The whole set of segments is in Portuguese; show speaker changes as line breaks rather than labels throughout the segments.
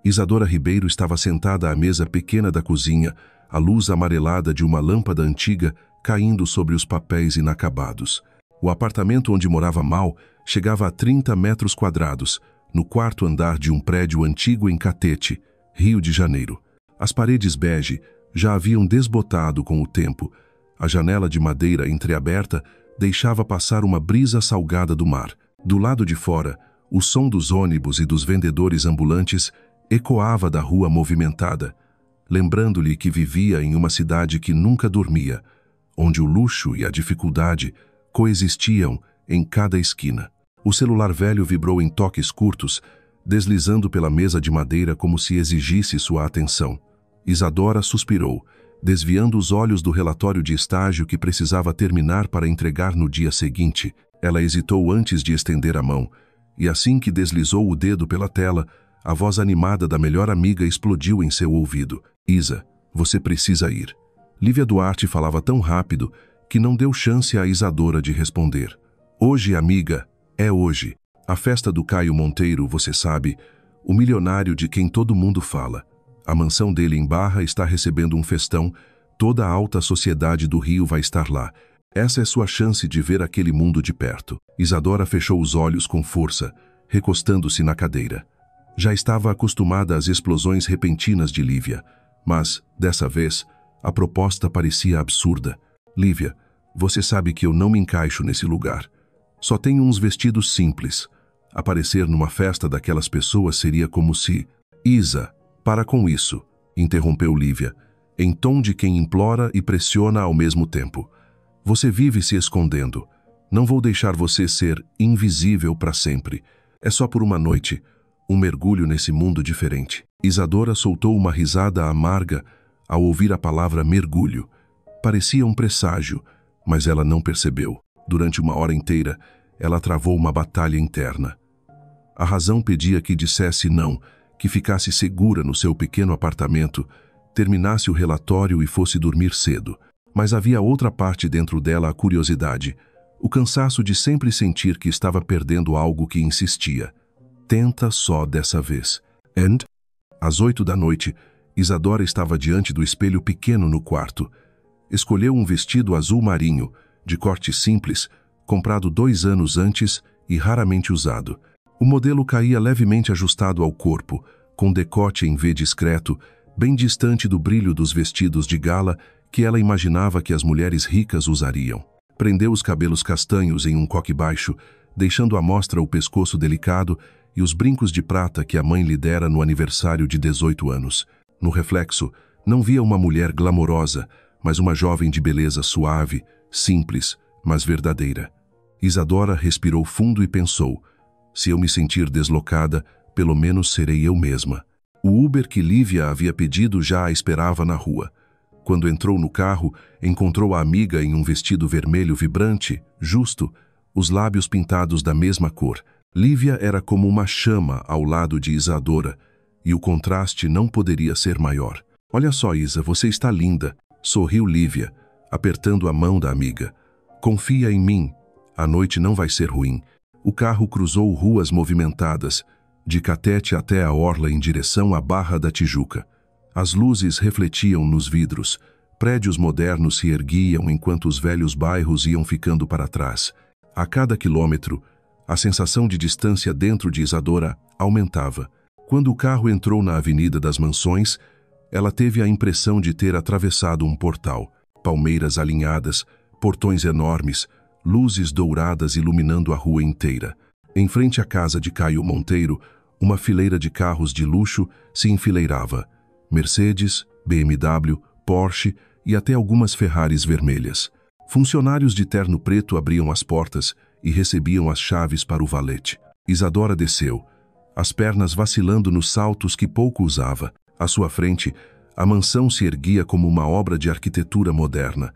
Isadora Ribeiro estava sentada à mesa pequena da cozinha, a luz amarelada de uma lâmpada antiga caindo sobre os papéis inacabados. O apartamento onde morava Mal chegava a 30 metros quadrados, no quarto andar de um prédio antigo em Catete, Rio de Janeiro. As paredes bege já haviam desbotado com o tempo. A janela de madeira entreaberta deixava passar uma brisa salgada do mar. Do lado de fora, o som dos ônibus e dos vendedores ambulantes ecoava da rua movimentada, lembrando-lhe que vivia em uma cidade que nunca dormia, onde o luxo e a dificuldade coexistiam em cada esquina. O celular velho vibrou em toques curtos, deslizando pela mesa de madeira como se exigisse sua atenção. Isadora suspirou, desviando os olhos do relatório de estágio que precisava terminar para entregar no dia seguinte. Ela hesitou antes de estender a mão, e assim que deslizou o dedo pela tela, a voz animada da melhor amiga explodiu em seu ouvido. Isa, você precisa ir. Lívia Duarte falava tão rápido que não deu chance a Isadora de responder. Hoje, amiga, é hoje. A festa do Caio Monteiro, você sabe, o milionário de quem todo mundo fala. A mansão dele em Barra está recebendo um festão, toda a alta sociedade do Rio vai estar lá. Essa é sua chance de ver aquele mundo de perto. Isadora fechou os olhos com força, recostando-se na cadeira. Já estava acostumada às explosões repentinas de Lívia, mas, dessa vez, a proposta parecia absurda. Lívia, você sabe que eu não me encaixo nesse lugar. Só tenho uns vestidos simples. Aparecer numa festa daquelas pessoas seria como se... Isa, para com isso, interrompeu Lívia, em tom de quem implora e pressiona ao mesmo tempo. Você vive se escondendo. Não vou deixar você ser invisível para sempre. É só por uma noite, um mergulho nesse mundo diferente. Isadora soltou uma risada amarga ao ouvir a palavra mergulho. Parecia um presságio, mas ela não percebeu. Durante uma hora inteira, ela travou uma batalha interna. A razão pedia que dissesse não, que ficasse segura no seu pequeno apartamento, terminasse o relatório e fosse dormir cedo. Mas havia outra parte dentro dela, a curiosidade, o cansaço de sempre sentir que estava perdendo algo que insistia. Tenta só dessa vez. And? Às 8 da noite, Isadora estava diante do espelho pequeno no quarto. Escolheu um vestido azul marinho, de corte simples, comprado 2 anos antes e raramente usado. O modelo caía levemente ajustado ao corpo, com decote em V discreto, bem distante do brilho dos vestidos de gala que ela imaginava que as mulheres ricas usariam. Prendeu os cabelos castanhos em um coque baixo, deixando à mostra o pescoço delicado e os brincos de prata que a mãe lhe dera no aniversário de 18 anos. No reflexo, não via uma mulher glamourosa, mas uma jovem de beleza suave, simples, mas verdadeira. Isadora respirou fundo e pensou, se eu me sentir deslocada, pelo menos serei eu mesma. O Uber que Lívia havia pedido já a esperava na rua. Quando entrou no carro, encontrou a amiga em um vestido vermelho vibrante, justo, os lábios pintados da mesma cor. Lívia era como uma chama ao lado de Isadora, e o contraste não poderia ser maior. Olha só, Isa, você está linda, sorriu Lívia, apertando a mão da amiga. Confia em mim, a noite não vai ser ruim. O carro cruzou ruas movimentadas, de Catete até a orla em direção à Barra da Tijuca. As luzes refletiam nos vidros, prédios modernos se erguiam enquanto os velhos bairros iam ficando para trás. A cada quilômetro, a sensação de distância dentro de Isadora aumentava. Quando o carro entrou na Avenida das Mansões, ela teve a impressão de ter atravessado um portal. Palmeiras alinhadas, portões enormes, luzes douradas iluminando a rua inteira. Em frente à casa de Caio Monteiro, uma fileira de carros de luxo se enfileirava. Mercedes, BMW, Porsche e até algumas Ferraris vermelhas. Funcionários de terno preto abriam as portas e recebiam as chaves para o valete. Isadora desceu, as pernas vacilando nos saltos que pouco usava. À sua frente, a mansão se erguia como uma obra de arquitetura moderna.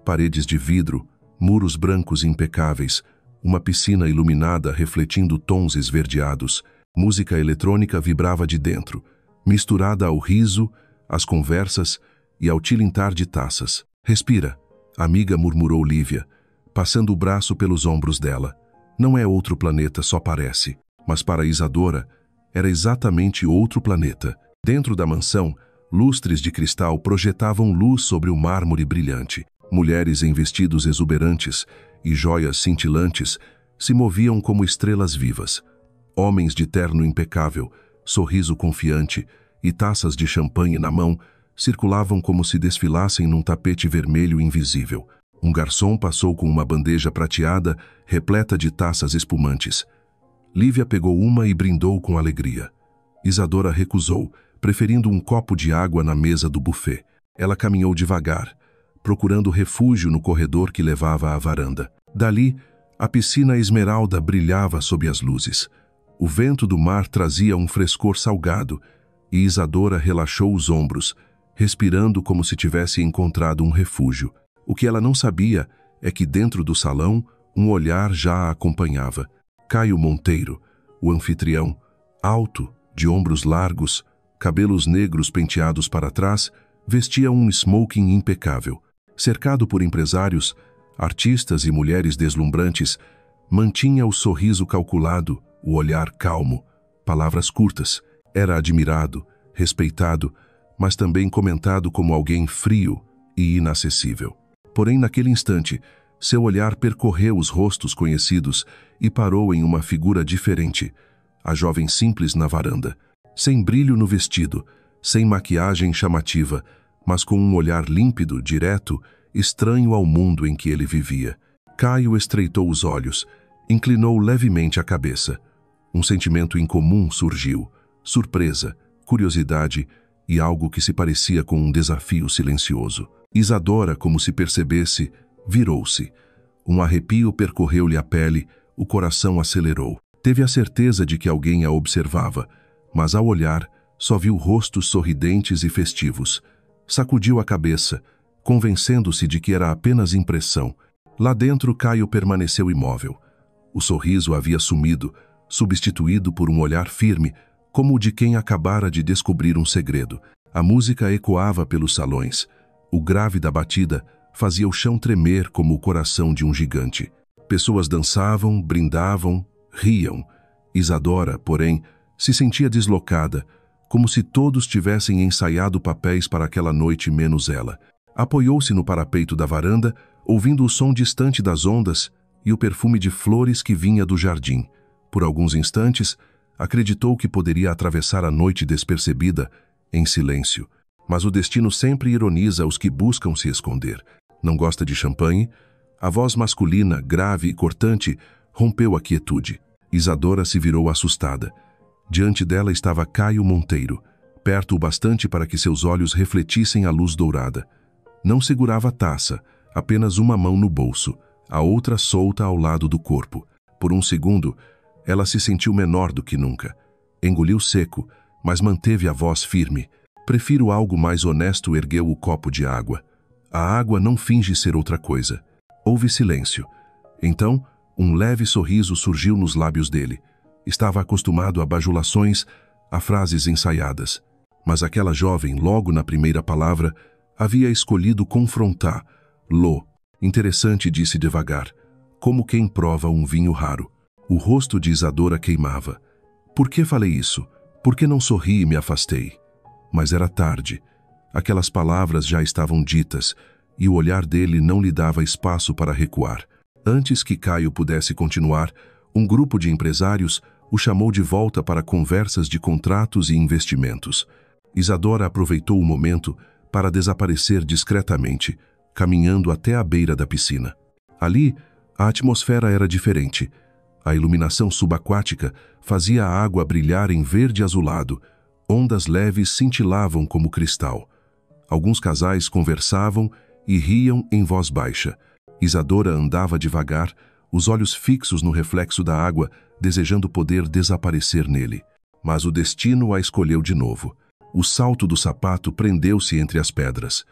Paredes de vidro, muros brancos impecáveis, uma piscina iluminada refletindo tons esverdeados. Música eletrônica vibrava de dentro, misturada ao riso, às conversas e ao tilintar de taças. Respira, a amiga murmurou Lívia, passando o braço pelos ombros dela. Não é outro planeta, só parece. Mas para Isadora, Era exatamente outro planeta. Dentro da mansão, lustres de cristal projetavam luz sobre o mármore brilhante. Mulheres em vestidos exuberantes e joias cintilantes se moviam como estrelas vivas. Homens de terno impecável, sorriso confiante e taças de champanhe na mão circulavam como se desfilassem num tapete vermelho invisível. Um garçom passou com uma bandeja prateada repleta de taças espumantes. Lívia pegou uma e brindou com alegria. Isadora recusou, preferindo um copo de água na mesa do buffet. Ela caminhou devagar, procurando refúgio no corredor que levava à varanda. Dali, a piscina esmeralda brilhava sob as luzes. O vento do mar trazia um frescor salgado, e Isadora relaxou os ombros, respirando como se tivesse encontrado um refúgio. O que ela não sabia é que dentro do salão, um olhar já a acompanhava. Caio Monteiro, o anfitrião, alto, de ombros largos, cabelos negros penteados para trás, vestia um smoking impecável. Cercado por empresários, artistas e mulheres deslumbrantes, mantinha o sorriso calculado, o olhar calmo, palavras curtas. Era admirado, respeitado, mas também comentado como alguém frio e inacessível. Porém, naquele instante, seu olhar percorreu os rostos conhecidos e parou em uma figura diferente, a jovem simples na varanda, sem brilho no vestido, sem maquiagem chamativa, mas com um olhar límpido, direto, estranho ao mundo em que ele vivia. Caio estreitou os olhos, inclinou levemente a cabeça. Um sentimento incomum surgiu, surpresa, curiosidade e algo que se parecia com um desafio silencioso. Isadora, como se percebesse, virou-se. Um arrepio percorreu-lhe a pele, o coração acelerou. Teve a certeza de que alguém a observava, mas ao olhar, só viu rostos sorridentes e festivos. Sacudiu a cabeça, convencendo-se de que era apenas impressão. Lá dentro, Caio permaneceu imóvel. O sorriso havia sumido, substituído por um olhar firme, como o de quem acabara de descobrir um segredo. A música ecoava pelos salões. O grave da batida fazia o chão tremer como o coração de um gigante. Pessoas dançavam, brindavam, riam. Isadora, porém, se sentia deslocada, como se todos tivessem ensaiado papéis para aquela noite menos ela. Apoiou-se no parapeito da varanda, ouvindo o som distante das ondas e o perfume de flores que vinha do jardim. Por alguns instantes, acreditou que poderia atravessar a noite despercebida, em silêncio. Mas o destino sempre ironiza os que buscam se esconder. Não gosta de champanhe? A voz masculina, grave e cortante, rompeu a quietude. Isadora se virou assustada. Diante dela estava Caio Monteiro, perto o bastante para que seus olhos refletissem a luz dourada. Não segurava a taça, apenas uma mão no bolso, a outra solta ao lado do corpo. Por um segundo, ela se sentiu menor do que nunca. Engoliu seco, mas manteve a voz firme. Prefiro algo mais honesto. Ergueu o copo de água. A água não finge ser outra coisa. Houve silêncio. Então, um leve sorriso surgiu nos lábios dele. Estava acostumado a bajulações, a frases ensaiadas. Mas aquela jovem, logo na primeira palavra, havia escolhido confrontar. Lô. Interessante, disse devagar, como quem prova um vinho raro. O rosto de Isadora queimava. Por que falei isso? Por que não sorri e me afastei? Mas era tarde. Aquelas palavras já estavam ditas, e o olhar dele não lhe dava espaço para recuar. Antes que Caio pudesse continuar, um grupo de empresários o chamou de volta para conversas de contratos e investimentos. Isadora aproveitou o momento para desaparecer discretamente, caminhando até a beira da piscina. Ali, a atmosfera era diferente. A iluminação subaquática fazia a água brilhar em verde azulado. Ondas leves cintilavam como cristal. Alguns casais conversavam e riam em voz baixa. Isadora andava devagar, os olhos fixos no reflexo da água, desejando poder desaparecer nele. Mas o destino a escolheu de novo. O salto do sapato prendeu-se entre as pedras.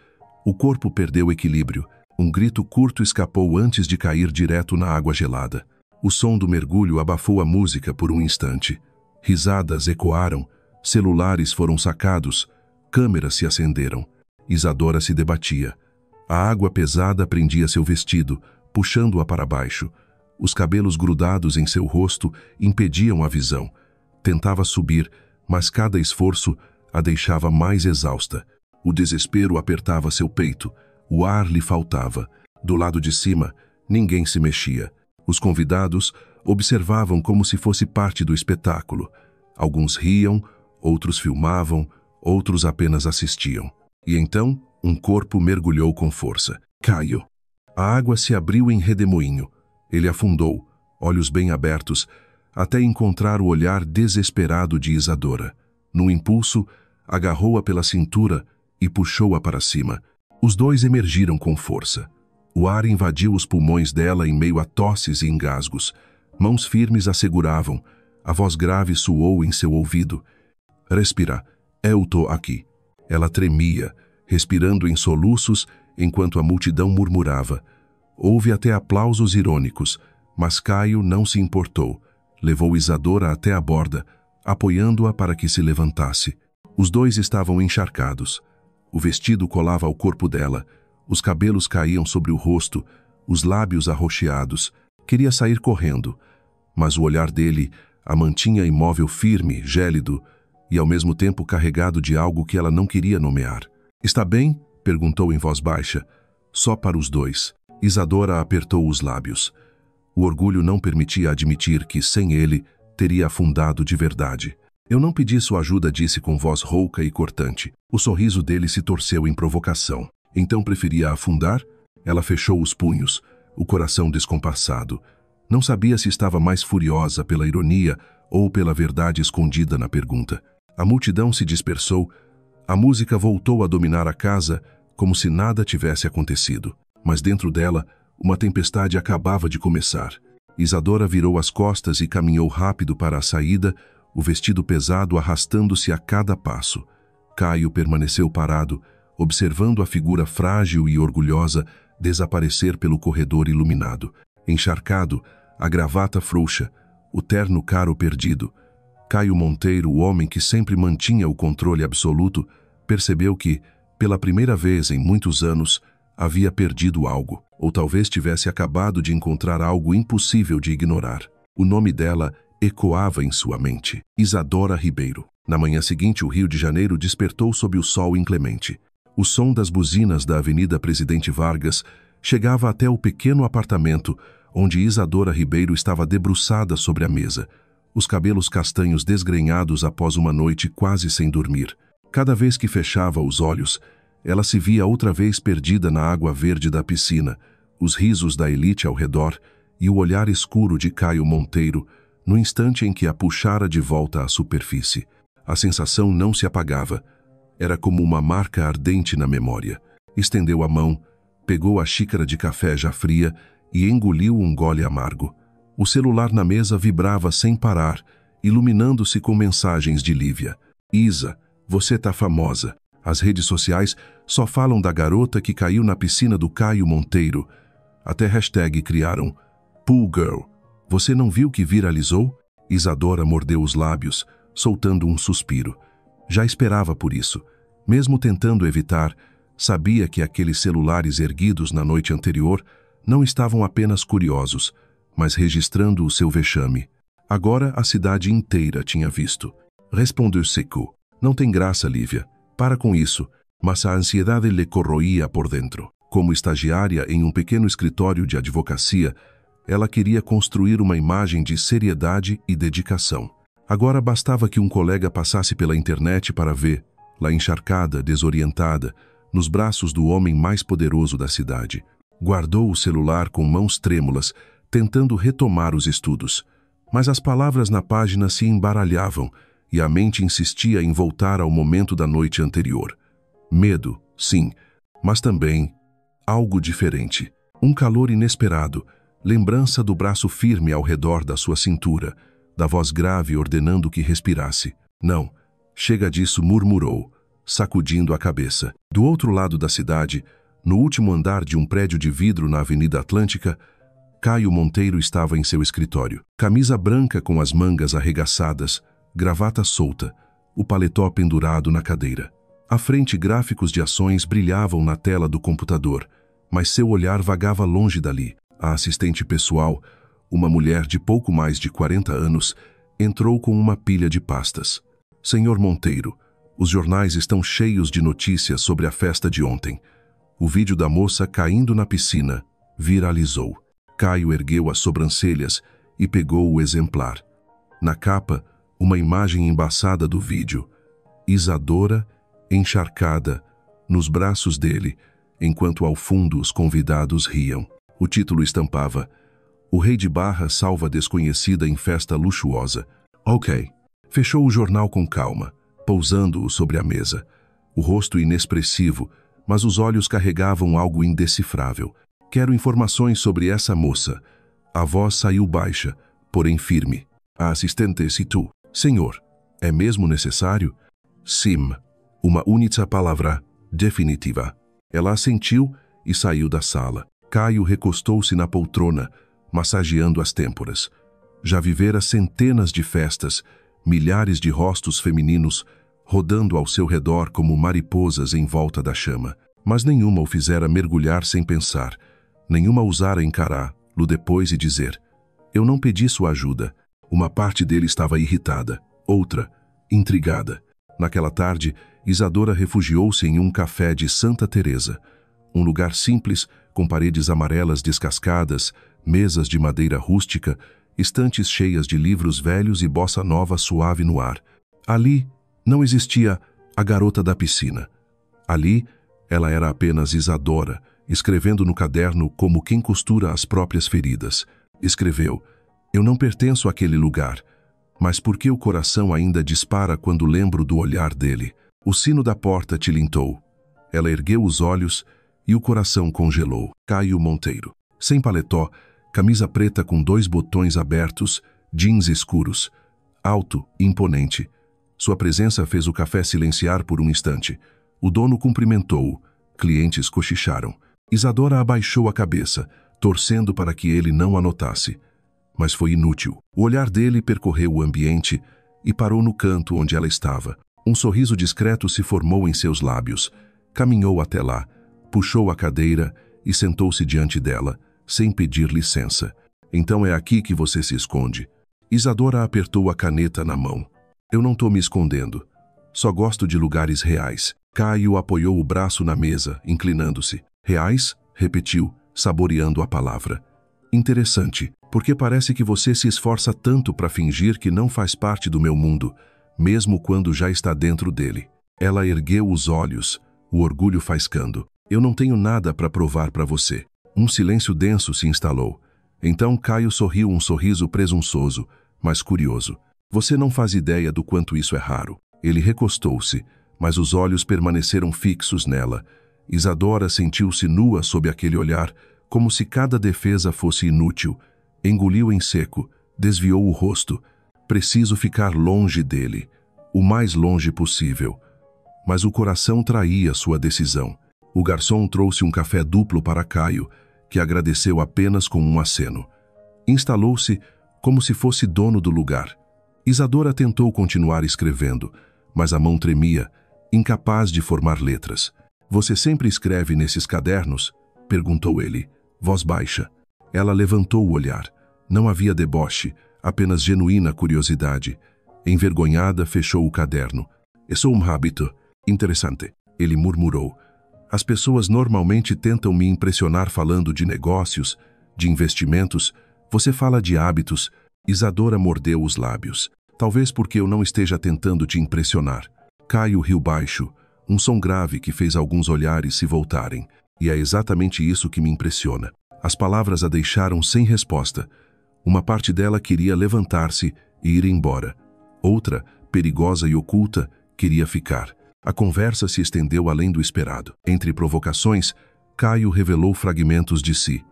O corpo perdeu equilíbrio. Um grito curto escapou antes de cair direto na água gelada. O som do mergulho abafou a música por um instante. Risadas ecoaram, celulares foram sacados, câmeras se acenderam. Isadora se debatia. A água pesada prendia seu vestido, puxando-a para baixo. Os cabelos grudados em seu rosto impediam a visão. Tentava subir, mas cada esforço a deixava mais exausta. O desespero apertava seu peito, o ar lhe faltava. Do lado de cima, ninguém se mexia. Os convidados observavam como se fosse parte do espetáculo. Alguns riam, outros filmavam, outros apenas assistiam. E então, um corpo mergulhou com força. Caio. A água se abriu em redemoinho. Ele afundou, olhos bem abertos, até encontrar o olhar desesperado de Isadora. Num impulso, agarrou-a pela cintura e puxou-a para cima. Os dois emergiram com força. O ar invadiu os pulmões dela em meio a tosses e engasgos. Mãos firmes a seguravam. A voz grave soou em seu ouvido. Respira, eu tô aqui. Ela tremia, respirando em soluços enquanto a multidão murmurava. Houve até aplausos irônicos, mas Caio não se importou. Levou Isadora até a borda, apoiando-a para que se levantasse. Os dois estavam encharcados. O vestido colava ao corpo dela, os cabelos caíam sobre o rosto, os lábios arroxeados. Queria sair correndo, mas o olhar dele a mantinha imóvel, firme, gélido e ao mesmo tempo carregado de algo que ela não queria nomear. Está bem? Perguntou em voz baixa, só para os dois. Isadora apertou os lábios. O orgulho não permitia admitir que, sem ele, teria afundado de verdade. Eu não pedi sua ajuda, disse com voz rouca e cortante. O sorriso dele se torceu em provocação. Então preferia afundar? Ela fechou os punhos, o coração descompassado. Não sabia se estava mais furiosa pela ironia ou pela verdade escondida na pergunta. A multidão se dispersou. A música voltou a dominar a casa como se nada tivesse acontecido. Mas dentro dela, uma tempestade acabava de começar. Isadora virou as costas e caminhou rápido para a saída, o vestido pesado arrastando-se a cada passo. Caio permaneceu parado, observando a figura frágil e orgulhosa desaparecer pelo corredor iluminado. Encharcado, a gravata frouxa, o terno caro perdido. Caio Monteiro, o homem que sempre mantinha o controle absoluto, percebeu que, pela primeira vez em muitos anos, havia perdido algo, ou talvez tivesse acabado de encontrar algo impossível de ignorar. O nome dela ecoava em sua mente. Isadora Ribeiro. Na manhã seguinte, o Rio de Janeiro despertou sob o sol inclemente. O som das buzinas da Avenida Presidente Vargas chegava até o pequeno apartamento onde Isadora Ribeiro estava debruçada sobre a mesa, os cabelos castanhos desgrenhados após uma noite quase sem dormir. Cada vez que fechava os olhos, ela se via outra vez perdida na água verde da piscina, os risos da elite ao redor e o olhar escuro de Caio Monteiro, no instante em que a puxara de volta à superfície. A sensação não se apagava. Era como uma marca ardente na memória. Estendeu a mão, pegou a xícara de café já fria e engoliu um gole amargo. O celular na mesa vibrava sem parar, iluminando-se com mensagens de Lívia. Isa, você tá famosa. As redes sociais só falam da garota que caiu na piscina do Caio Monteiro. Até hashtag criaram. Pool Girl. Você não viu que viralizou? Isadora mordeu os lábios, soltando um suspiro. Já esperava por isso. Mesmo tentando evitar, sabia que aqueles celulares erguidos na noite anterior não estavam apenas curiosos, mas registrando o seu vexame. Agora a cidade inteira tinha visto. Respondeu seco. Não tem graça, Lívia. Para com isso. Mas a ansiedade lhe corroía por dentro. Como estagiária em um pequeno escritório de advocacia, ela queria construir uma imagem de seriedade e dedicação. Agora bastava que um colega passasse pela internet para ver, lá encharcada, desorientada, nos braços do homem mais poderoso da cidade. Guardou o celular com mãos trêmulas, tentando retomar os estudos. Mas as palavras na página se embaralhavam e a mente insistia em voltar ao momento da noite anterior. Medo, sim, mas também algo diferente. Um calor inesperado, lembrança do braço firme ao redor da sua cintura, da voz grave ordenando que respirasse. Não, chega disso, murmurou, sacudindo a cabeça. Do outro lado da cidade, no último andar de um prédio de vidro na Avenida Atlântica, Caio Monteiro estava em seu escritório. Camisa branca com as mangas arregaçadas, gravata solta, o paletó pendurado na cadeira. À frente, gráficos de ações brilhavam na tela do computador, mas seu olhar vagava longe dali. A assistente pessoal, uma mulher de pouco mais de 40 anos, Entrou com uma pilha de pastas. Senhor Monteiro, os jornais estão cheios de notícias sobre a festa de ontem. O vídeo da moça caindo na piscina viralizou. Caio ergueu as sobrancelhas e pegou o exemplar. Na capa, uma imagem embaçada do vídeo. Isadora, encharcada, nos braços dele, enquanto ao fundo os convidados riam. O título estampava: O Rei de Barra salva desconhecida em festa luxuosa. Ok. Fechou o jornal com calma, pousando-o sobre a mesa. O rosto inexpressivo, mas os olhos carregavam algo indecifrável. Quero informações sobre essa moça. A voz saiu baixa, porém firme. A assistente citou: Senhor, é mesmo necessário? Sim. Uma única palavra definitiva. Ela assentiu e saiu da sala. Caio recostou-se na poltrona, massageando as têmporas. Já vivera centenas de festas, milhares de rostos femininos rodando ao seu redor como mariposas em volta da chama. Mas nenhuma o fizera mergulhar sem pensar. Nenhuma ousara encará-lo depois e dizer: Eu não pedi sua ajuda. Uma parte dele estava irritada, outra, intrigada. Naquela tarde, Isadora refugiou-se em um café de Santa Teresa. Um lugar simples, com paredes amarelas descascadas, mesas de madeira rústica, estantes cheias de livros velhos e bossa nova suave no ar. Ali não existia a garota da piscina. Ali, ela era apenas Isadora, escrevendo no caderno como quem costura as próprias feridas. Escreveu: Eu não pertenço àquele lugar, mas por que o coração ainda dispara quando lembro do olhar dele? O sino da porta tilintou. Ela ergueu os olhos e o coração congelou. Caio Monteiro. Sem paletó, camisa preta com 2 botões abertos, jeans escuros. Alto, imponente. Sua presença fez o café silenciar por um instante. O dono cumprimentou-o. Clientes cochicharam. Isadora abaixou a cabeça, torcendo para que ele não a notasse. Mas foi inútil. O olhar dele percorreu o ambiente e parou no canto onde ela estava. Um sorriso discreto se formou em seus lábios. Caminhou até lá, puxou a cadeira e sentou-se diante dela, sem pedir licença. Então é aqui que você se esconde. Isadora apertou a caneta na mão. Eu não estou me escondendo. Só gosto de lugares reais. Caio apoiou o braço na mesa, inclinando-se. Reais? Repetiu, saboreando a palavra. Interessante, porque parece que você se esforça tanto para fingir que não faz parte do meu mundo, mesmo quando já está dentro dele. Ela ergueu os olhos, o orgulho faiscando. Eu não tenho nada para provar para você. Um silêncio denso se instalou. Então Caio sorriu um sorriso presunçoso, mas curioso. Você não faz ideia do quanto isso é raro. Ele recostou-se, mas os olhos permaneceram fixos nela. Isadora sentiu-se nua sob aquele olhar, como se cada defesa fosse inútil. Engoliu em seco, desviou o rosto. Preciso ficar longe dele, o mais longe possível. Mas o coração traía sua decisão. O garçom trouxe um café duplo para Caio, que agradeceu apenas com um aceno. Instalou-se como se fosse dono do lugar. Isadora tentou continuar escrevendo, mas a mão tremia, incapaz de formar letras. Você sempre escreve nesses cadernos? Perguntou ele, voz baixa. Ela levantou o olhar. Não havia deboche, apenas genuína curiosidade. Envergonhada, fechou o caderno. É só um hábito. Interessante, ele murmurou. As pessoas normalmente tentam me impressionar falando de negócios, de investimentos. Você fala de hábitos. Isadora mordeu os lábios. Talvez porque eu não esteja tentando te impressionar. Caio riu baixo, um som grave que fez alguns olhares se voltarem. E é exatamente isso que me impressiona. As palavras a deixaram sem resposta. Uma parte dela queria levantar-se e ir embora. Outra, perigosa e oculta, queria ficar. A conversa se estendeu além do esperado. Entre provocações, Caio revelou fragmentos de si.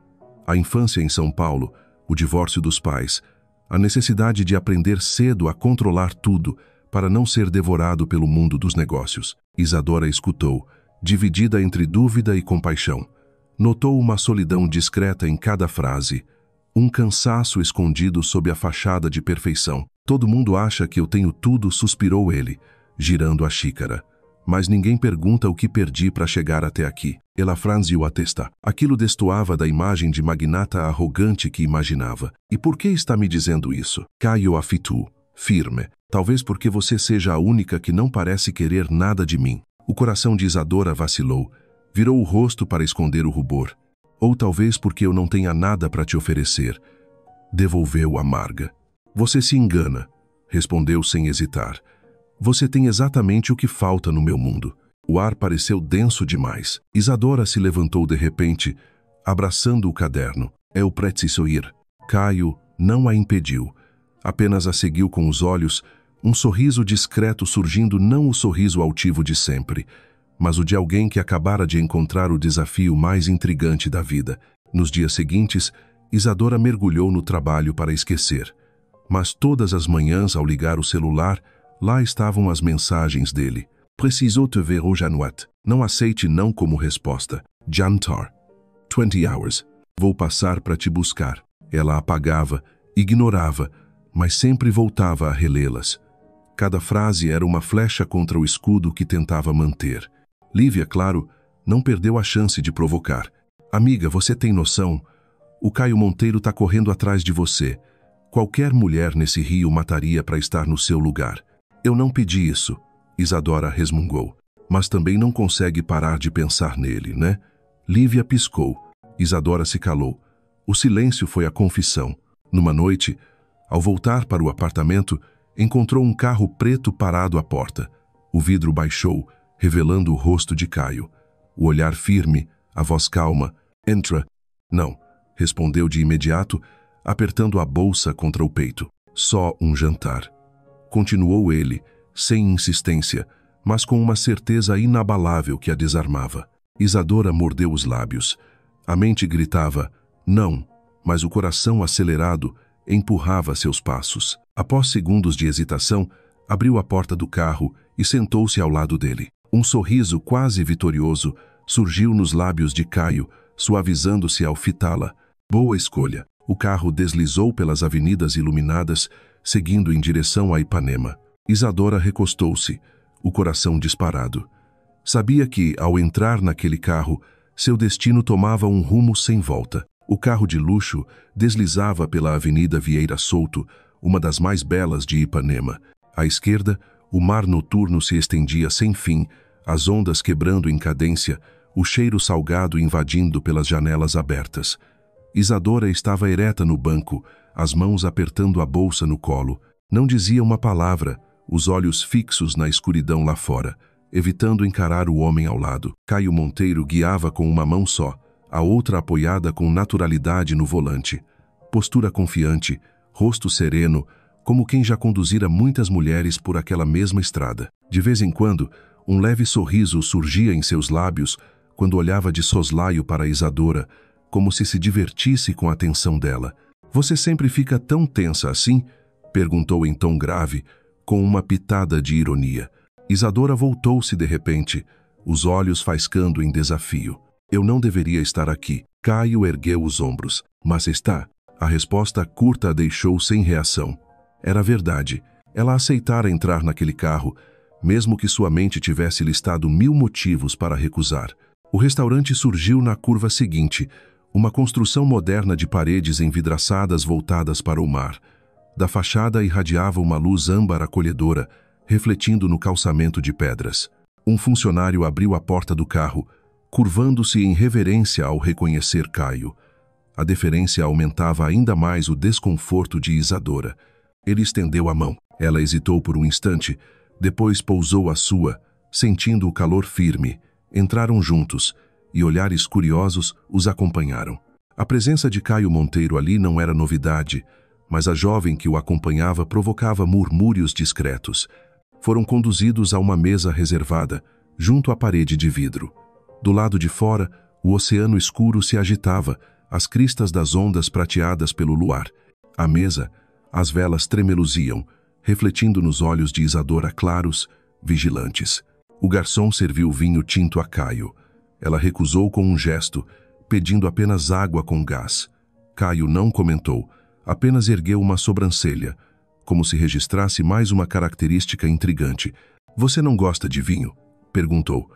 A infância em São Paulo, o divórcio dos pais, a necessidade de aprender cedo a controlar tudo para não ser devorado pelo mundo dos negócios. Isadora escutou, dividida entre dúvida e compaixão. Notou uma solidão discreta em cada frase, um cansaço escondido sob a fachada de perfeição. Todo mundo acha que eu tenho tudo, suspirou ele, girando a xícara. Mas ninguém pergunta o que perdi para chegar até aqui. Ela franziu a testa. Aquilo destoava da imagem de magnata arrogante que imaginava. E por que está me dizendo isso? Caio a fitou, firme. Talvez porque você seja a única que não parece querer nada de mim. O coração de Isadora vacilou, virou o rosto para esconder o rubor. Ou talvez porque eu não tenha nada para te oferecer. Devolveu amarga. Você se engana, respondeu sem hesitar. Você tem exatamente o que falta no meu mundo. O ar pareceu denso demais. Isadora se levantou de repente, abraçando o caderno. Eu preciso ir. Caio não a impediu. Apenas a seguiu com os olhos, um sorriso discreto surgindo, não o sorriso altivo de sempre, mas o de alguém que acabara de encontrar o desafio mais intrigante da vida. Nos dias seguintes, Isadora mergulhou no trabalho para esquecer. Mas todas as manhãs, ao ligar o celular, lá estavam as mensagens dele. Preciso te ver hoje à noite. Não aceite não como resposta. Jantar. 20 hours. Vou passar para te buscar. Ela apagava, ignorava, mas sempre voltava a relê-las. Cada frase era uma flecha contra o escudo que tentava manter. Lívia, claro, não perdeu a chance de provocar. Amiga, você tem noção? O Caio Monteiro está correndo atrás de você. Qualquer mulher nesse rio mataria para estar no seu lugar. Eu não pedi isso, Isadora resmungou. Mas também não consegue parar de pensar nele, né? Lívia piscou. Isadora se calou. O silêncio foi a confissão. Numa noite, ao voltar para o apartamento, encontrou um carro preto parado à porta. O vidro baixou, revelando o rosto de Caio. O olhar firme, a voz calma. Entra. Não, respondeu de imediato, apertando a bolsa contra o peito. Só um jantar. Continuou ele, sem insistência, mas com uma certeza inabalável que a desarmava. Isadora mordeu os lábios. A mente gritava, não, mas o coração acelerado empurrava seus passos. Após segundos de hesitação, abriu a porta do carro e sentou-se ao lado dele. Um sorriso quase vitorioso surgiu nos lábios de Caio, suavizando-se ao fitá-la. Boa escolha. O carro deslizou pelas avenidas iluminadas, seguindo em direção a Ipanema. Isadora recostou-se, o coração disparado. Sabia que, ao entrar naquele carro, seu destino tomava um rumo sem volta. O carro de luxo deslizava pela Avenida Vieira Souto, uma das mais belas de Ipanema. À esquerda, o mar noturno se estendia sem fim, as ondas quebrando em cadência, o cheiro salgado invadindo pelas janelas abertas. Isadora estava ereta no banco, as mãos apertando a bolsa no colo. Não dizia uma palavra, os olhos fixos na escuridão lá fora, evitando encarar o homem ao lado. Caio Monteiro guiava com uma mão só, a outra apoiada com naturalidade no volante. Postura confiante, rosto sereno, como quem já conduzira muitas mulheres por aquela mesma estrada. De vez em quando, um leve sorriso surgia em seus lábios quando olhava de soslaio para Isadora, como se divertisse com a atenção dela. Você sempre fica tão tensa assim? Perguntou em tom grave, com uma pitada de ironia. Isadora voltou-se de repente, os olhos faiscando em desafio. Eu não deveria estar aqui. Caio ergueu os ombros. Mas está. A resposta curta a deixou sem reação. Era verdade. Ela aceitara entrar naquele carro, mesmo que sua mente tivesse listado 1000 motivos para recusar. O restaurante surgiu na curva seguinte, uma construção moderna de paredes envidraçadas voltadas para o mar. Da fachada irradiava uma luz âmbar acolhedora, refletindo no calçamento de pedras. Um funcionário abriu a porta do carro, curvando-se em reverência ao reconhecer Caio. A deferência aumentava ainda mais o desconforto de Isadora. Ele estendeu a mão. Ela hesitou por um instante, depois pousou a sua, sentindo o calor firme. Entraram juntos, e olhares curiosos os acompanharam. A presença de Caio Monteiro ali não era novidade, mas a jovem que o acompanhava provocava murmúrios discretos. Foram conduzidos a uma mesa reservada, junto à parede de vidro. Do lado de fora, o oceano escuro se agitava, as cristas das ondas prateadas pelo luar. À mesa, as velas tremeluziam, refletindo nos olhos de Isadora claros, vigilantes. O garçom serviu vinho tinto a Caio. Ela recusou com um gesto, pedindo apenas água com gás. Caio não comentou, apenas ergueu uma sobrancelha, como se registrasse mais uma característica intrigante. Você não gosta de vinho? Perguntou,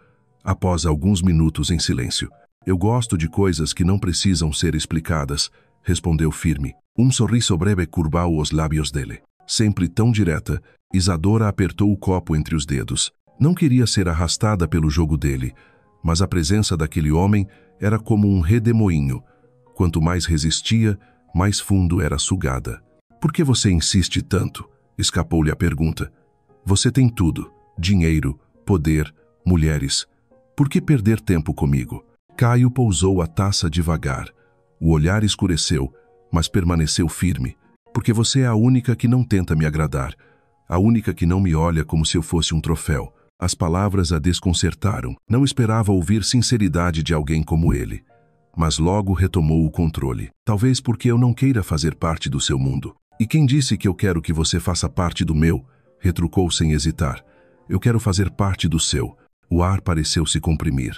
após alguns minutos em silêncio. Eu gosto de coisas que não precisam ser explicadas, respondeu firme. Um sorriso breve curvou os lábios dele. sempre tão direta. Isadora apertou o copo entre os dedos. Não queria ser arrastada pelo jogo dele, mas a presença daquele homem era como um redemoinho. Quanto mais resistia, mais fundo era sugada. Por que você insiste tanto? Escapou-lhe a pergunta. Você tem tudo: dinheiro, poder, mulheres. Por que perder tempo comigo? Caio pousou a taça devagar. O olhar escureceu, mas permaneceu firme. Porque você é a única que não tenta me agradar. A única que não me olha como se eu fosse um troféu. As palavras a desconcertaram. Não esperava ouvir sinceridade de alguém como ele. Mas logo retomou o controle. Talvez porque eu não queira fazer parte do seu mundo. E quem disse que eu quero que você faça parte do meu? Retrucou sem hesitar. Eu quero fazer parte do seu. O ar pareceu se comprimir.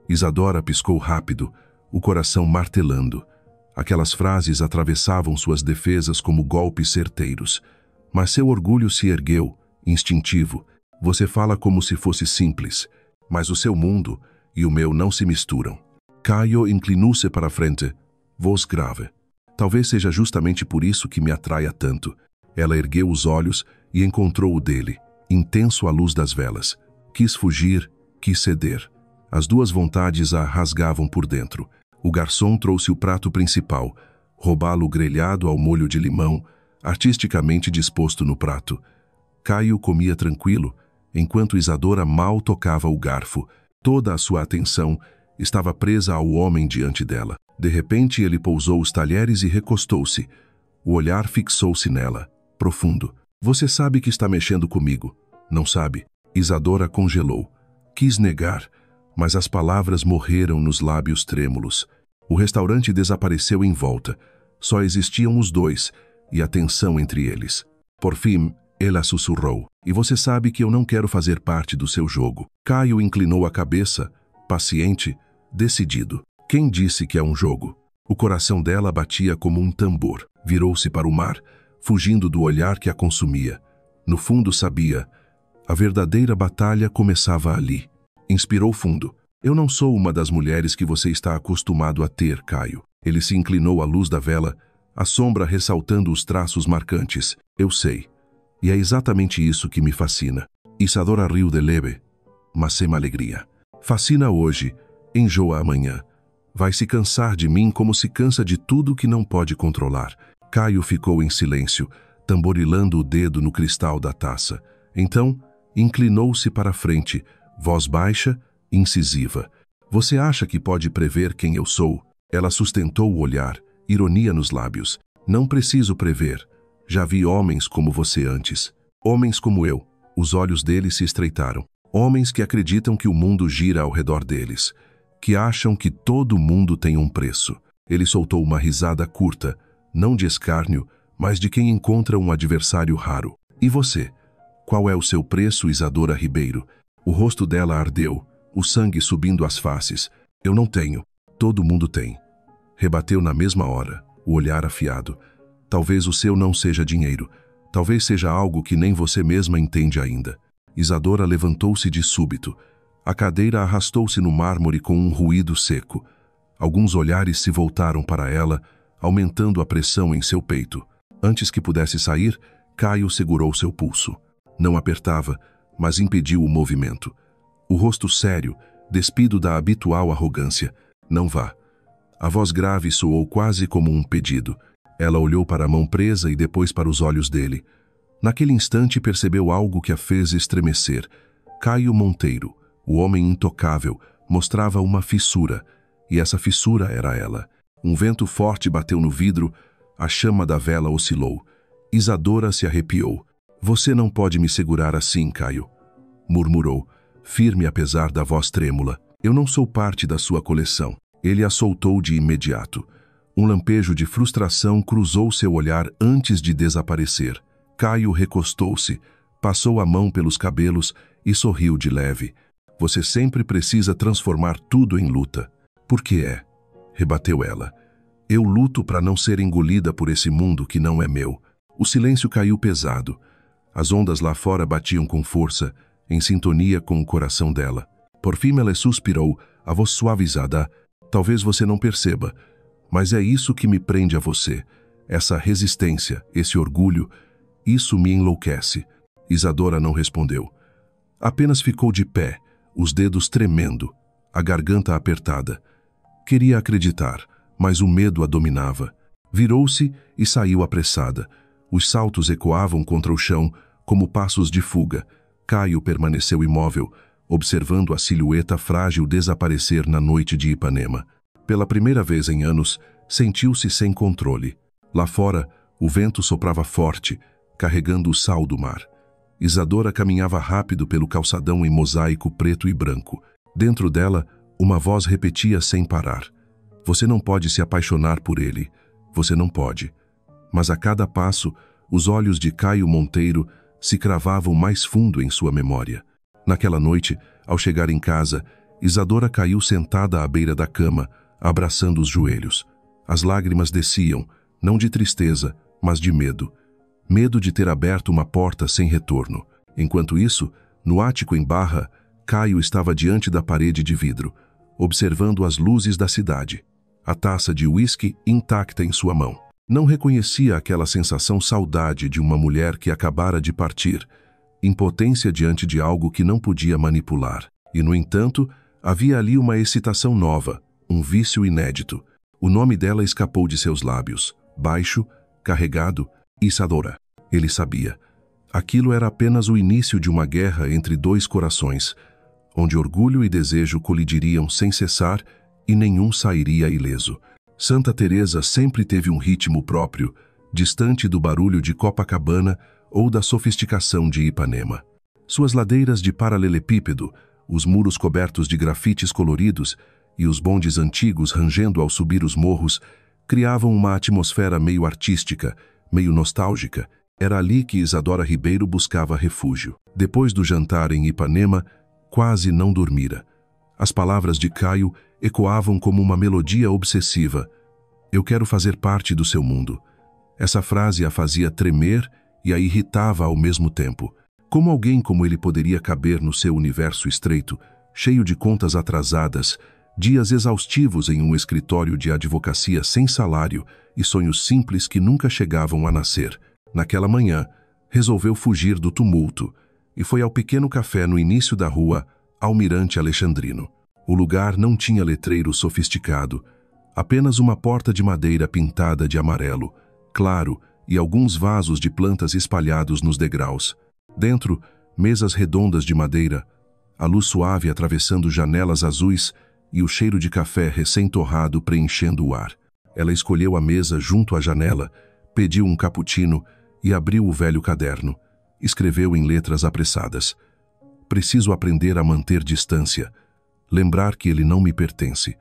Isadora piscou rápido, o coração martelando. Aquelas frases atravessavam suas defesas como golpes certeiros. Mas seu orgulho se ergueu, instintivo. Você fala como se fosse simples, mas o seu mundo e o meu não se misturam. Caio inclinou-se para a frente, voz grave. Talvez seja justamente por isso que me atraia tanto. Ela ergueu os olhos e encontrou o dele, intenso à luz das velas. Quis fugir, quis ceder. As duas vontades a rasgavam por dentro. O garçom trouxe o prato principal, robalo grelhado ao molho de limão, artisticamente disposto no prato. Caio comia tranquilo, enquanto Isadora mal tocava o garfo. Toda a sua atenção estava presa ao homem diante dela. De repente ele pousou os talheres e recostou-se. O olhar fixou-se nela, profundo. Você sabe que está mexendo comigo, não sabe? Isadora congelou. Quis negar, mas as palavras morreram nos lábios trêmulos. O restaurante desapareceu em volta. Só existiam os dois e a tensão entre eles. Por fim, ela sussurrou. E você sabe que eu não quero fazer parte do seu jogo. Caio inclinou a cabeça, paciente, decidido. Quem disse que é um jogo? O coração dela batia como um tambor. Virou-se para o mar, fugindo do olhar que a consumia. No fundo sabia. A verdadeira batalha começava ali. Inspirou fundo. Eu não sou uma das mulheres que você está acostumado a ter, Caio. Ele se inclinou à luz da vela, a sombra ressaltando os traços marcantes. Eu sei. E é exatamente isso que me fascina. Isadora riu de leve, mas sem alegria. Fascina hoje, enjoa amanhã. Vai se cansar de mim como se cansa de tudo que não pode controlar. Caio ficou em silêncio, tamborilando o dedo no cristal da taça. Então, inclinou-se para a frente, voz baixa, incisiva. Você acha que pode prever quem eu sou? Ela sustentou o olhar, ironia nos lábios. Não preciso prever. Já vi homens como você antes. Homens como eu. Os olhos dele se estreitaram. Homens que acreditam que o mundo gira ao redor deles. Que acham que todo mundo tem um preço. Ele soltou uma risada curta, não de escárnio, mas de quem encontra um adversário raro. E você? Qual é o seu preço, Isadora Ribeiro? O rosto dela ardeu, o sangue subindo às faces. Eu não tenho. Todo mundo tem. Rebateu na mesma hora, o olhar afiado. Talvez o seu não seja dinheiro. Talvez seja algo que nem você mesma entende ainda. Isadora levantou-se de súbito. A cadeira arrastou-se no mármore com um ruído seco. Alguns olhares se voltaram para ela, aumentando a pressão em seu peito. Antes que pudesse sair, Caio segurou seu pulso. Não apertava, mas impediu o movimento. O rosto sério, despido da habitual arrogância. Não vá. A voz grave soou quase como um pedido. Ela olhou para a mão presa e depois para os olhos dele. Naquele instante percebeu algo que a fez estremecer. Caio Monteiro, o homem intocável, mostrava uma fissura, e essa fissura era ela. Um vento forte bateu no vidro, a chama da vela oscilou. Isadora se arrepiou. Você não pode me segurar assim, Caio, murmurou, firme apesar da voz trêmula. Eu não sou parte da sua coleção. Ele a soltou de imediato. Um lampejo de frustração cruzou seu olhar antes de desaparecer. Caio recostou-se, passou a mão pelos cabelos e sorriu de leve. Você sempre precisa transformar tudo em luta. Por que é? Rebateu ela. Eu luto para não ser engolida por esse mundo que não é meu. O silêncio caiu pesado. As ondas lá fora batiam com força, em sintonia com o coração dela. Por fim ela suspirou, a voz suavizada. Talvez você não perceba, mas é isso que me prende a você. Essa resistência, esse orgulho. Isso me enlouquece. Isadora não respondeu. Apenas ficou de pé, os dedos tremendo, a garganta apertada. Queria acreditar, mas o medo a dominava. Virou-se e saiu apressada. Os saltos ecoavam contra o chão, como passos de fuga. Caio permaneceu imóvel, observando a silhueta frágil desaparecer na noite de Ipanema. Pela primeira vez em anos, sentiu-se sem controle. Lá fora, o vento soprava forte, carregando o sal do mar. Isadora caminhava rápido pelo calçadão em mosaico preto e branco. Dentro dela, uma voz repetia sem parar. Você não pode se apaixonar por ele. Você não pode. Mas a cada passo, os olhos de Caio Monteiro se cravavam mais fundo em sua memória. Naquela noite, ao chegar em casa, Isadora caiu sentada à beira da cama, abraçando os joelhos. As lágrimas desciam, não de tristeza, mas de medo. Medo de ter aberto uma porta sem retorno. Enquanto isso, no ático em Barra, Caio estava diante da parede de vidro, observando as luzes da cidade. A taça de uísque intacta em sua mão. Não reconhecia aquela sensação saudade de uma mulher que acabara de partir, impotência diante de algo que não podia manipular. E, no entanto, havia ali uma excitação nova, um vício inédito. O nome dela escapou de seus lábios, baixo, carregado, Isadora. Ele sabia. Aquilo era apenas o início de uma guerra entre dois corações, onde orgulho e desejo colidiriam sem cessar e nenhum sairia ileso. Santa Teresa sempre teve um ritmo próprio, distante do barulho de Copacabana ou da sofisticação de Ipanema. Suas ladeiras de paralelepípedo, os muros cobertos de grafites coloridos e os bondes antigos rangendo ao subir os morros, criavam uma atmosfera meio artística, meio nostálgica. Era ali que Isadora Ribeiro buscava refúgio. Depois do jantar em Ipanema, quase não dormira. As palavras de Caio ecoavam como uma melodia obsessiva. Eu quero fazer parte do seu mundo. Essa frase a fazia tremer e a irritava ao mesmo tempo. Como alguém como ele poderia caber no seu universo estreito, cheio de contas atrasadas, dias exaustivos em um escritório de advocacia sem salário e sonhos simples que nunca chegavam a nascer? Naquela manhã, resolveu fugir do tumulto e foi ao pequeno café no início da rua Almirante Alexandrino. O lugar não tinha letreiro sofisticado, apenas uma porta de madeira pintada de amarelo, claro, e alguns vasos de plantas espalhados nos degraus. Dentro, mesas redondas de madeira, a luz suave atravessando janelas azuis e o cheiro de café recém-torrado preenchendo o ar. Ela escolheu a mesa junto à janela, pediu um cappuccino e abriu o velho caderno. Escreveu em letras apressadas. Preciso aprender a manter distância. Lembrar que ele não me pertence.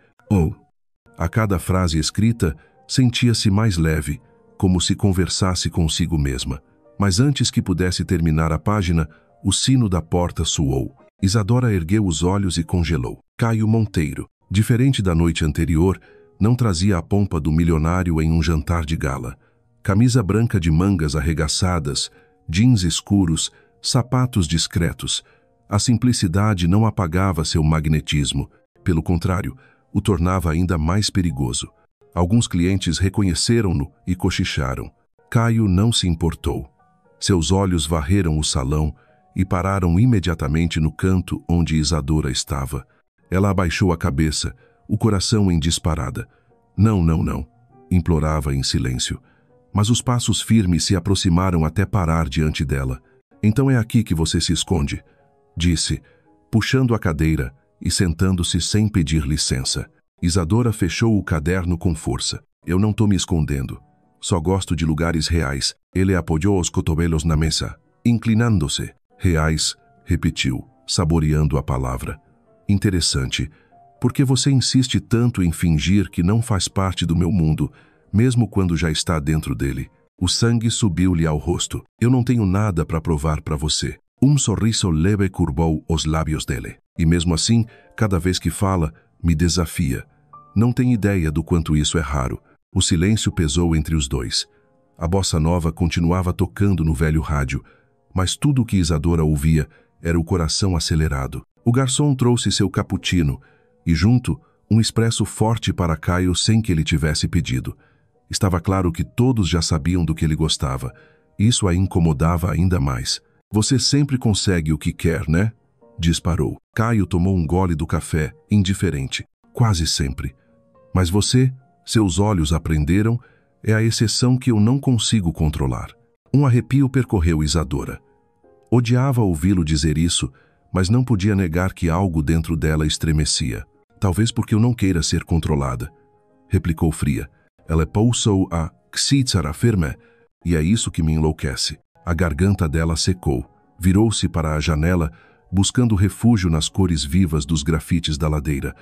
A cada frase escrita, sentia-se mais leve, como se conversasse consigo mesma. Mas antes que pudesse terminar a página, o sino da porta soou. Isadora ergueu os olhos e congelou. Caio Monteiro, diferente da noite anterior, não trazia a pompa do milionário em um jantar de gala. Camisa branca de mangas arregaçadas, jeans escuros, sapatos discretos. A simplicidade não apagava seu magnetismo. Pelo contrário, o tornava ainda mais perigoso. Alguns clientes reconheceram-no e cochicharam. Caio não se importou. Seus olhos varreram o salão e pararam imediatamente no canto onde Isadora estava. Ela abaixou a cabeça, o coração em disparada. Não, não, não, implorava em silêncio. Mas os passos firmes se aproximaram até parar diante dela. Então é aqui que você se esconde, disse, puxando a cadeira e sentando-se sem pedir licença. Isadora fechou o caderno com força. Eu não estou me escondendo. Só gosto de lugares reais. Ele apoiou os cotovelos na mesa, inclinando-se. Reais, repetiu, saboreando a palavra. Interessante. Por que você insiste tanto em fingir que não faz parte do meu mundo, mesmo quando já está dentro dele? O sangue subiu-lhe ao rosto. Eu não tenho nada para provar para você. Um sorriso leve curvou os lábios dele. E mesmo assim, cada vez que fala, me desafia. Não tem ideia do quanto isso é raro. O silêncio pesou entre os dois. A bossa nova continuava tocando no velho rádio, mas tudo o que Isadora ouvia era o coração acelerado. O garçom trouxe seu cappuccino e, junto, um expresso forte para Caio sem que ele tivesse pedido. Estava claro que todos já sabiam do que ele gostava, Isso a incomodava ainda mais. Você sempre consegue o que quer, né? Disparou. Caio tomou um gole do café, indiferente. Quase sempre. Mas você, seus olhos aprenderam, é a exceção que eu não consigo controlar. Um arrepio percorreu Isadora. Odiava ouvi-lo dizer isso, mas não podia negar que algo dentro dela estremecia. Talvez porque eu não queira ser controlada, replicou fria. Ela pousou a xitzara firme, e é isso que me enlouquece. A garganta dela secou. Virou-se para a janela, buscando refúgio nas cores vivas dos grafites da ladeira.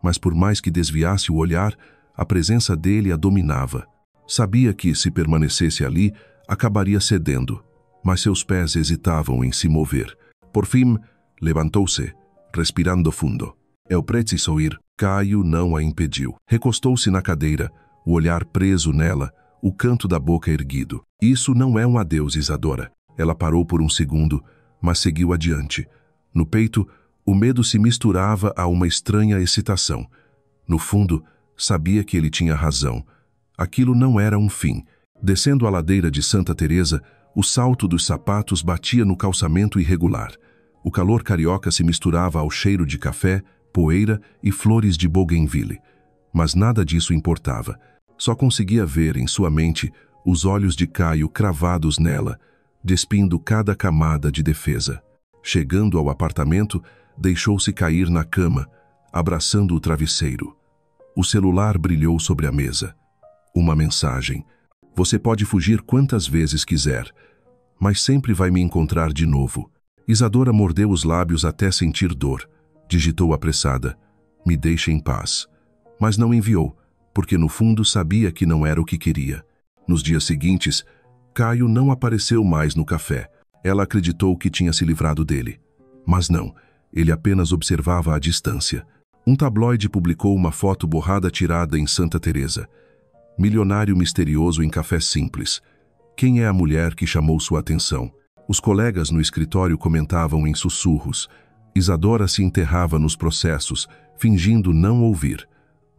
Mas por mais que desviasse o olhar, a presença dele a dominava. Sabia que, se permanecesse ali, acabaria cedendo, mas seus pés hesitavam em se mover. Por fim, levantou-se, respirando fundo. Eu preciso ir. Caio não a impediu. Recostou-se na cadeira, o olhar preso nela, o canto da boca erguido. Isso não é um adeus, Isadora. Ela parou por um segundo, mas seguiu adiante. No peito, o medo se misturava a uma estranha excitação. No fundo, sabia que ele tinha razão. Aquilo não era um fim. Descendo a ladeira de Santa Teresa, o salto dos sapatos batia no calçamento irregular. O calor carioca se misturava ao cheiro de café, poeira e flores de bougainville. Mas nada disso importava. Só conseguia ver em sua mente os olhos de Caio cravados nela, despindo cada camada de defesa. Chegando ao apartamento, deixou-se cair na cama, abraçando o travesseiro. O celular brilhou sobre a mesa. Uma mensagem. Você pode fugir quantas vezes quiser, mas sempre vai me encontrar de novo. Isadora mordeu os lábios até sentir dor. Digitou apressada. Me deixe em paz. Mas não enviou, porque no fundo sabia que não era o que queria. Nos dias seguintes, Caio não apareceu mais no café. Ela acreditou que tinha se livrado dele. Mas não, ele apenas observava à distância. Um tabloide publicou uma foto borrada tirada em Santa Teresa. Milionário misterioso em café simples. Quem é a mulher que chamou sua atenção? Os colegas no escritório comentavam em sussurros. Isadora se enterrava nos processos, fingindo não ouvir.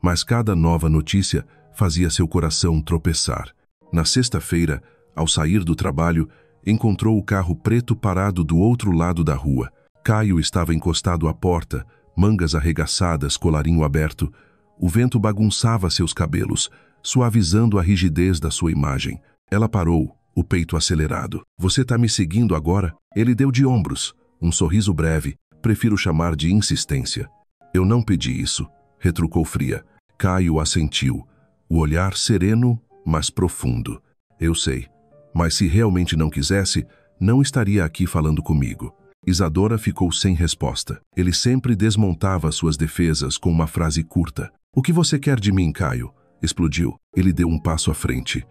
Mas cada nova notícia fazia seu coração tropeçar. Na sexta-feira, ao sair do trabalho, encontrou o carro preto parado do outro lado da rua. Caio estava encostado à porta, mangas arregaçadas, colarinho aberto. O vento bagunçava seus cabelos, suavizando a rigidez da sua imagem. Ela parou, o peito acelerado. Você tá me seguindo agora? Ele deu de ombros, um sorriso breve, prefiro chamar de insistência. Eu não pedi isso, retrucou fria. Caio assentiu, o olhar sereno, mas profundo. Eu sei, mas se realmente não quisesse, não estaria aqui falando comigo. Isadora ficou sem resposta. Ele sempre desmontava suas defesas com uma frase curta. O que você quer de mim, Caio? Explodiu. Ele deu um passo à frente.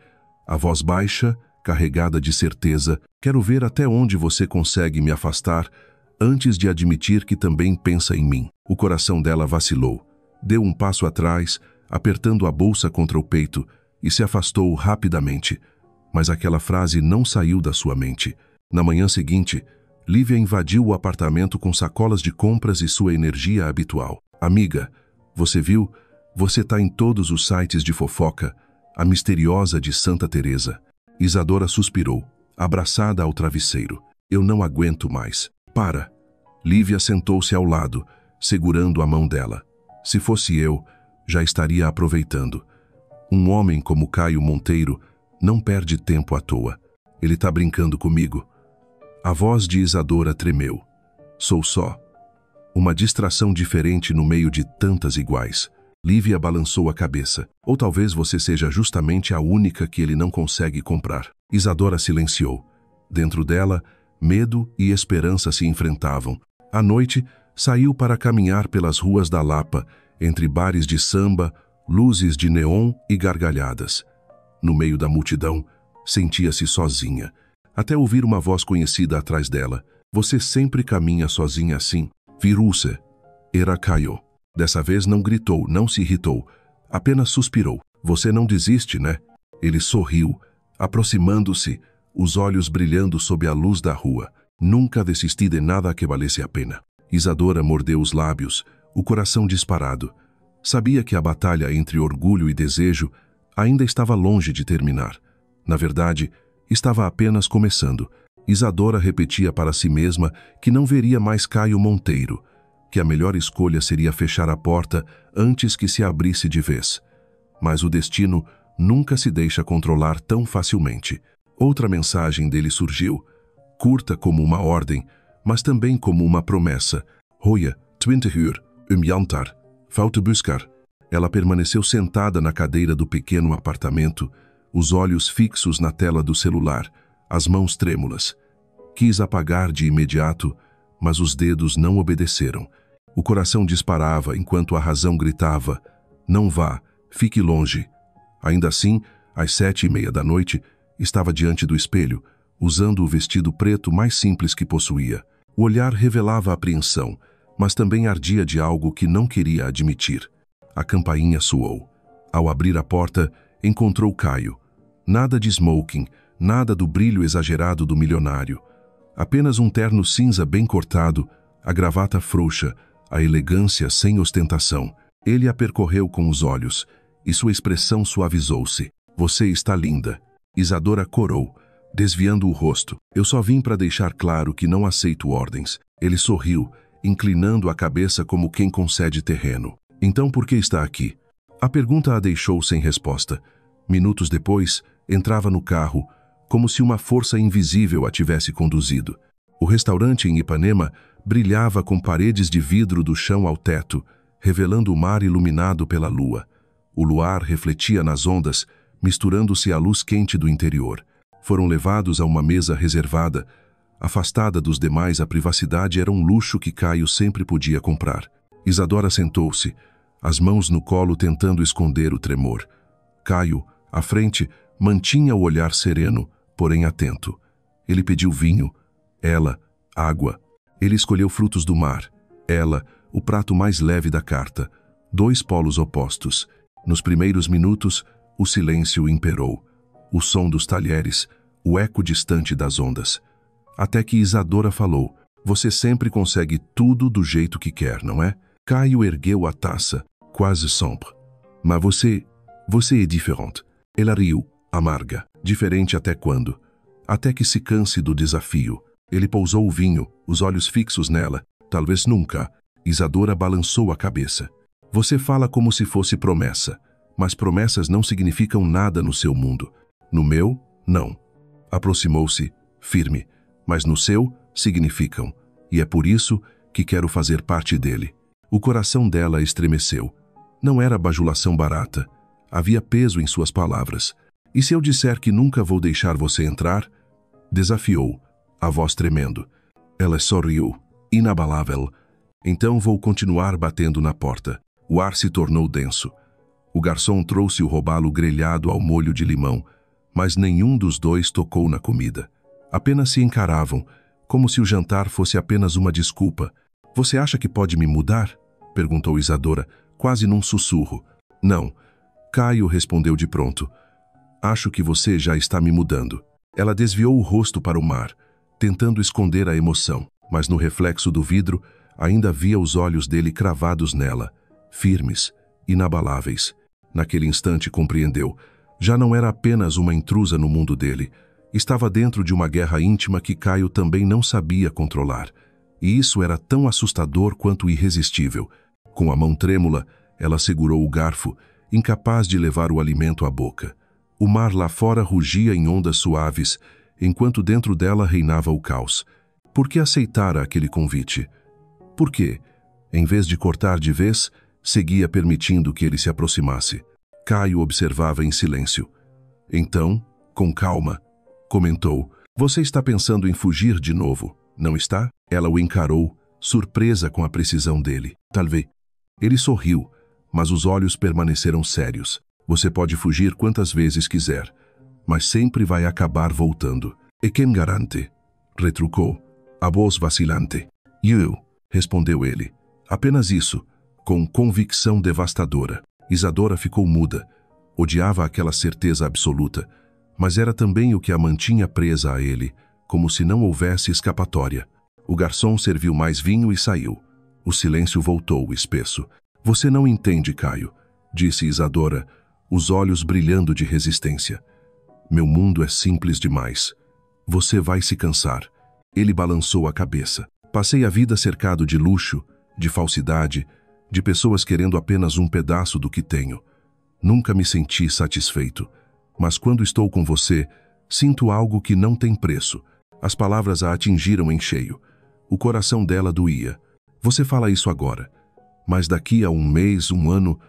A voz baixa, carregada de certeza. Quero ver até onde você consegue me afastar antes de admitir que também pensa em mim. O coração dela vacilou. Deu um passo atrás, apertando a bolsa contra o peito, e se afastou rapidamente. Mas aquela frase não saiu da sua mente. Na manhã seguinte, Lívia invadiu o apartamento com sacolas de compras e sua energia habitual. Amiga, você viu? Você tá em todos os sites de fofoca. A misteriosa de Santa Teresa. Isadora suspirou, abraçada ao travesseiro. Eu não aguento mais. Para. Lívia sentou-se ao lado, segurando a mão dela. Se fosse eu, já estaria aproveitando. Um homem como Caio Monteiro não perde tempo à toa. Ele tá brincando comigo. A voz de Isadora tremeu. Sou só uma distração diferente no meio de tantas iguais. Lívia balançou a cabeça. Ou talvez você seja justamente a única que ele não consegue comprar. Isadora silenciou. Dentro dela, medo e esperança se enfrentavam. À noite, saiu para caminhar pelas ruas da Lapa, entre bares de samba, luzes de neon e gargalhadas. No meio da multidão, sentia-se sozinha, até ouvir uma voz conhecida atrás dela. Você sempre caminha sozinha assim? Virou-se. Era Caio. Dessa vez não gritou, não se irritou, apenas suspirou. Você não desiste, né? Ele sorriu, aproximando-se, os olhos brilhando sob a luz da rua. Nunca desisti de nada que valesse a pena. Isadora mordeu os lábios, o coração disparado. Sabia que a batalha entre orgulho e desejo ainda estava longe de terminar. Na verdade, estava apenas começando. Isadora repetia para si mesma que não veria mais Caio Monteiro, que a melhor escolha seria fechar a porta antes que se abrisse de vez. Mas o destino nunca se deixa controlar tão facilmente. Outra mensagem dele surgiu, curta como uma ordem, mas também como uma promessa. Hoje, 20 uur, jantar, foute buscar. Ela permaneceu sentada na cadeira do pequeno apartamento, os olhos fixos na tela do celular, as mãos trêmulas. Quis apagar de imediato, mas os dedos não obedeceram. O coração disparava enquanto a razão gritava: não vá, fique longe. Ainda assim, às 7:30 da noite, estava diante do espelho, usando o vestido preto mais simples que possuía. O olhar revelava apreensão, mas também ardia de algo que não queria admitir. A campainha soou. Ao abrir a porta, encontrou Caio. Nada de smoking, nada do brilho exagerado do milionário. Apenas um terno cinza bem cortado, a gravata frouxa, a elegância sem ostentação. Ele a percorreu com os olhos, e sua expressão suavizou-se. Você está linda. Isadora corou, desviando o rosto. Eu só vim para deixar claro que não aceito ordens. Ele sorriu, inclinando a cabeça como quem concede terreno. Então por que está aqui? A pergunta a deixou sem resposta. Minutos depois, entrava no carro, como se uma força invisível a tivesse conduzido. O restaurante em Ipanema brilhava com paredes de vidro do chão ao teto, revelando o mar iluminado pela lua. O luar refletia nas ondas, misturando-se à luz quente do interior. Foram levados a uma mesa reservada. Afastada dos demais, a privacidade era um luxo que Caio sempre podia comprar. Isadora sentou-se, as mãos no colo tentando esconder o tremor. Caio, à frente, mantinha o olhar sereno, porém atento. Ele pediu vinho, ela, água. Ele escolheu frutos do mar, ela, o prato mais leve da carta. Dois polos opostos. Nos primeiros minutos, o silêncio imperou. O som dos talheres, o eco distante das ondas. Até que Isadora falou: você sempre consegue tudo do jeito que quer, não é? Caio ergueu a taça, quase sombre. Mas você é diferente. Ela riu, amarga. Diferente até quando? Até que se canse do desafio. Ele pousou o vinho, os olhos fixos nela. Talvez nunca. Isadora balançou a cabeça. Você fala como se fosse promessa, mas promessas não significam nada no seu mundo. No meu, não. Aproximou-se, firme, mas no seu, significam. E é por isso que quero fazer parte dele. O coração dela estremeceu. Não era bajulação barata. Havia peso em suas palavras. E se eu disser que nunca vou deixar você entrar? Desafiou, a voz tremendo. Ela sorriu, inabalável. Então vou continuar batendo na porta. O ar se tornou denso. O garçom trouxe o robalo grelhado ao molho de limão, mas nenhum dos dois tocou na comida. Apenas se encaravam, como se o jantar fosse apenas uma desculpa. Você acha que pode me mudar? Perguntou Isadora, quase num sussurro. Não. Caio respondeu de pronto. Acho que você já está me mudando. Ela desviou o rosto para o mar, tentando esconder a emoção, mas no reflexo do vidro ainda via os olhos dele cravados nela, firmes, inabaláveis. Naquele instante compreendeu. Já não era apenas uma intrusa no mundo dele. Estava dentro de uma guerra íntima que Caio também não sabia controlar. E isso era tão assustador quanto irresistível. Com a mão trêmula, ela segurou o garfo, incapaz de levar o alimento à boca. O mar lá fora rugia em ondas suaves, enquanto dentro dela reinava o caos. Por que aceitara aquele convite? Por quê? Em vez de cortar de vez, seguia permitindo que ele se aproximasse. Caio observava em silêncio. Então, com calma, comentou: você está pensando em fugir de novo, não está? Ela o encarou, surpresa com a precisão dele. Talvez. Ele sorriu, mas os olhos permaneceram sérios. Você pode fugir quantas vezes quiser, mas sempre vai acabar voltando. E quem garante? Retrucou, a voz vacilante. Eu, respondeu ele. Apenas isso, com convicção devastadora. Isadora ficou muda. Odiava aquela certeza absoluta, mas era também o que a mantinha presa a ele, como se não houvesse escapatória. O garçom serviu mais vinho e saiu. O silêncio voltou, espesso. Você não entende, Caio, disse Isadora, os olhos brilhando de resistência. Meu mundo é simples demais. Você vai se cansar. Ele balançou a cabeça. Passei a vida cercado de luxo, de falsidade, de pessoas querendo apenas um pedaço do que tenho. Nunca me senti satisfeito. Mas quando estou com você, sinto algo que não tem preço. As palavras a atingiram em cheio. O coração dela doía. Você fala isso agora. Mas daqui a um mês, um ano,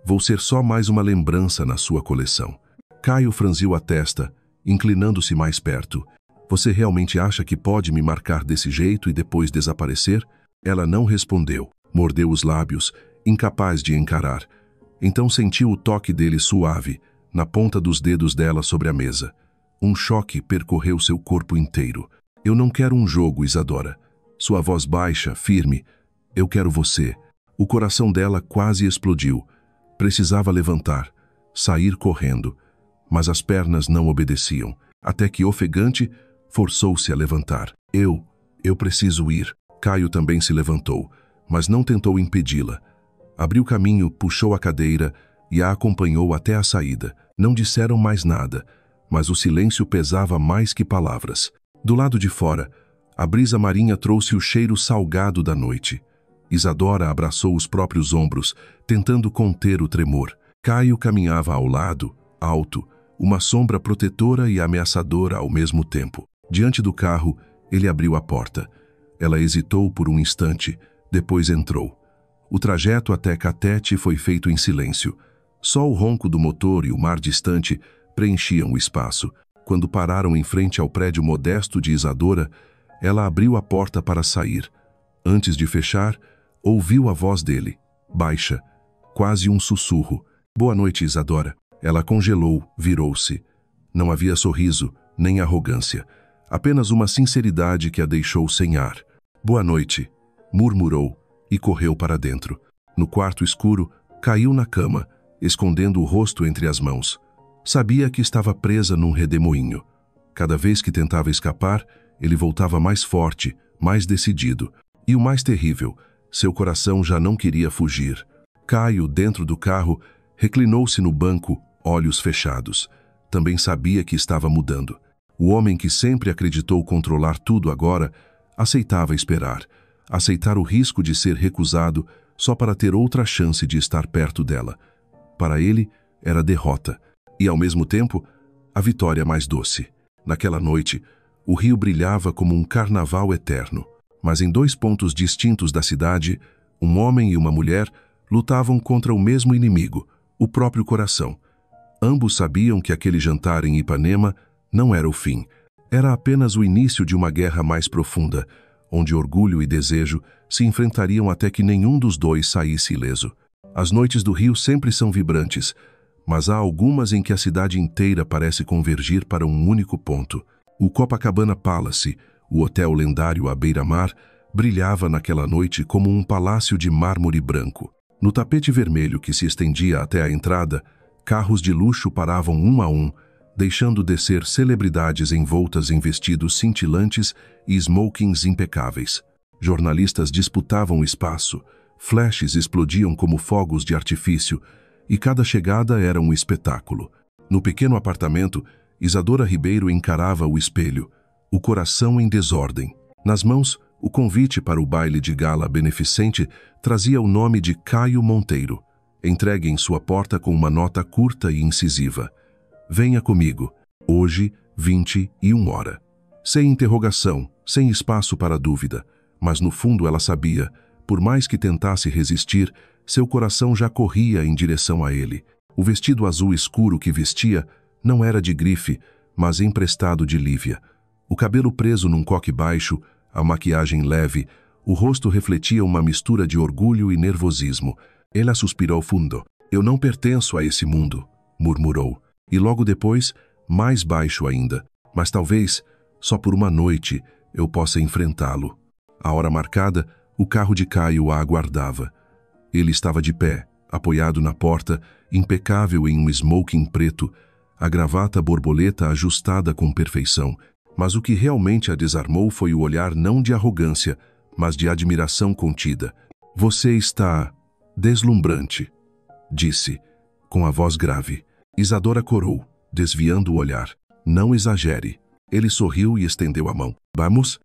vou ser só mais uma lembrança na sua coleção. Caio franziu a testa, inclinando-se mais perto. Você realmente acha que pode me marcar desse jeito e depois desaparecer? Ela não respondeu. Mordeu os lábios, incapaz de encarar. Então sentiu o toque dele suave, na ponta dos dedos dela sobre a mesa. Um choque percorreu seu corpo inteiro. Eu não quero um jogo, Isadora. Sua voz baixa, firme. Eu quero você. O coração dela quase explodiu. Precisava levantar, sair correndo. Mas as pernas não obedeciam, até que, ofegante, forçou-se a levantar. Eu preciso ir. Caio também se levantou, mas não tentou impedi-la. Abriu caminho, puxou a cadeira e a acompanhou até a saída. Não disseram mais nada, mas o silêncio pesava mais que palavras. Do lado de fora, a brisa marinha trouxe o cheiro salgado da noite. Isadora abraçou os próprios ombros, tentando conter o tremor. Caio caminhava ao lado, alto, uma sombra protetora e ameaçadora ao mesmo tempo. Diante do carro, ele abriu a porta. Ela hesitou por um instante, depois entrou. O trajeto até Catete foi feito em silêncio. Só o ronco do motor e o mar distante preenchiam o espaço. Quando pararam em frente ao prédio modesto de Isadora, ela abriu a porta para sair. Antes de fechar, ouviu a voz dele, baixa, quase um sussurro. Boa noite, Isadora. Ela congelou, virou-se. Não havia sorriso, nem arrogância. Apenas uma sinceridade que a deixou sem ar. Boa noite, murmurou e correu para dentro. No quarto escuro, caiu na cama, escondendo o rosto entre as mãos. Sabia que estava presa num redemoinho. Cada vez que tentava escapar, ele voltava mais forte, mais decidido. E o mais terrível, seu coração já não queria fugir. Caio, dentro do carro, reclinou-se no banco, olhos fechados. Também sabia que estava mudando. O homem que sempre acreditou controlar tudo agora, aceitava esperar. Aceitar o risco de ser recusado só para ter outra chance de estar perto dela. Para ele, era derrota. E, ao mesmo tempo, a vitória mais doce. Naquela noite, o rio brilhava como um carnaval eterno. Mas em dois pontos distintos da cidade, um homem e uma mulher lutavam contra o mesmo inimigo, o próprio coração. Ambos sabiam que aquele jantar em Ipanema não era o fim. Era apenas o início de uma guerra mais profunda, onde orgulho e desejo se enfrentariam até que nenhum dos dois saísse ileso. As noites do Rio sempre são vibrantes, mas há algumas em que a cidade inteira parece convergir para um único ponto. O Copacabana Palace, o hotel lendário à beira-mar, brilhava naquela noite como um palácio de mármore branco. No tapete vermelho que se estendia até a entrada, carros de luxo paravam um a um, deixando descer celebridades envoltas em vestidos cintilantes e smokings impecáveis. Jornalistas disputavam o espaço, flashes explodiam como fogos de artifício, e cada chegada era um espetáculo. No pequeno apartamento, Isadora Ribeiro encarava o espelho, o coração em desordem. Nas mãos, o convite para o baile de gala beneficente trazia o nome de Caio Monteiro, entregue em sua porta com uma nota curta e incisiva. Venha comigo, hoje, 21h. Sem interrogação, sem espaço para dúvida, mas no fundo ela sabia, por mais que tentasse resistir, seu coração já corria em direção a ele. O vestido azul escuro que vestia não era de grife, mas emprestado de Lívia. O cabelo preso num coque baixo, a maquiagem leve, o rosto refletia uma mistura de orgulho e nervosismo. Ela suspirou fundo. Eu não pertenço a esse mundo, murmurou. E logo depois, mais baixo ainda, mas talvez, só por uma noite, eu possa enfrentá-lo. À hora marcada, o carro de Caio a aguardava. Ele estava de pé, apoiado na porta, impecável em um smoking preto, a gravata borboleta ajustada com perfeição. Mas o que realmente a desarmou foi o olhar não de arrogância, mas de admiração contida. Você está deslumbrante, disse, com a voz grave. Isadora corou, desviando o olhar. Não exagere. Ele sorriu e estendeu a mão. Vamos?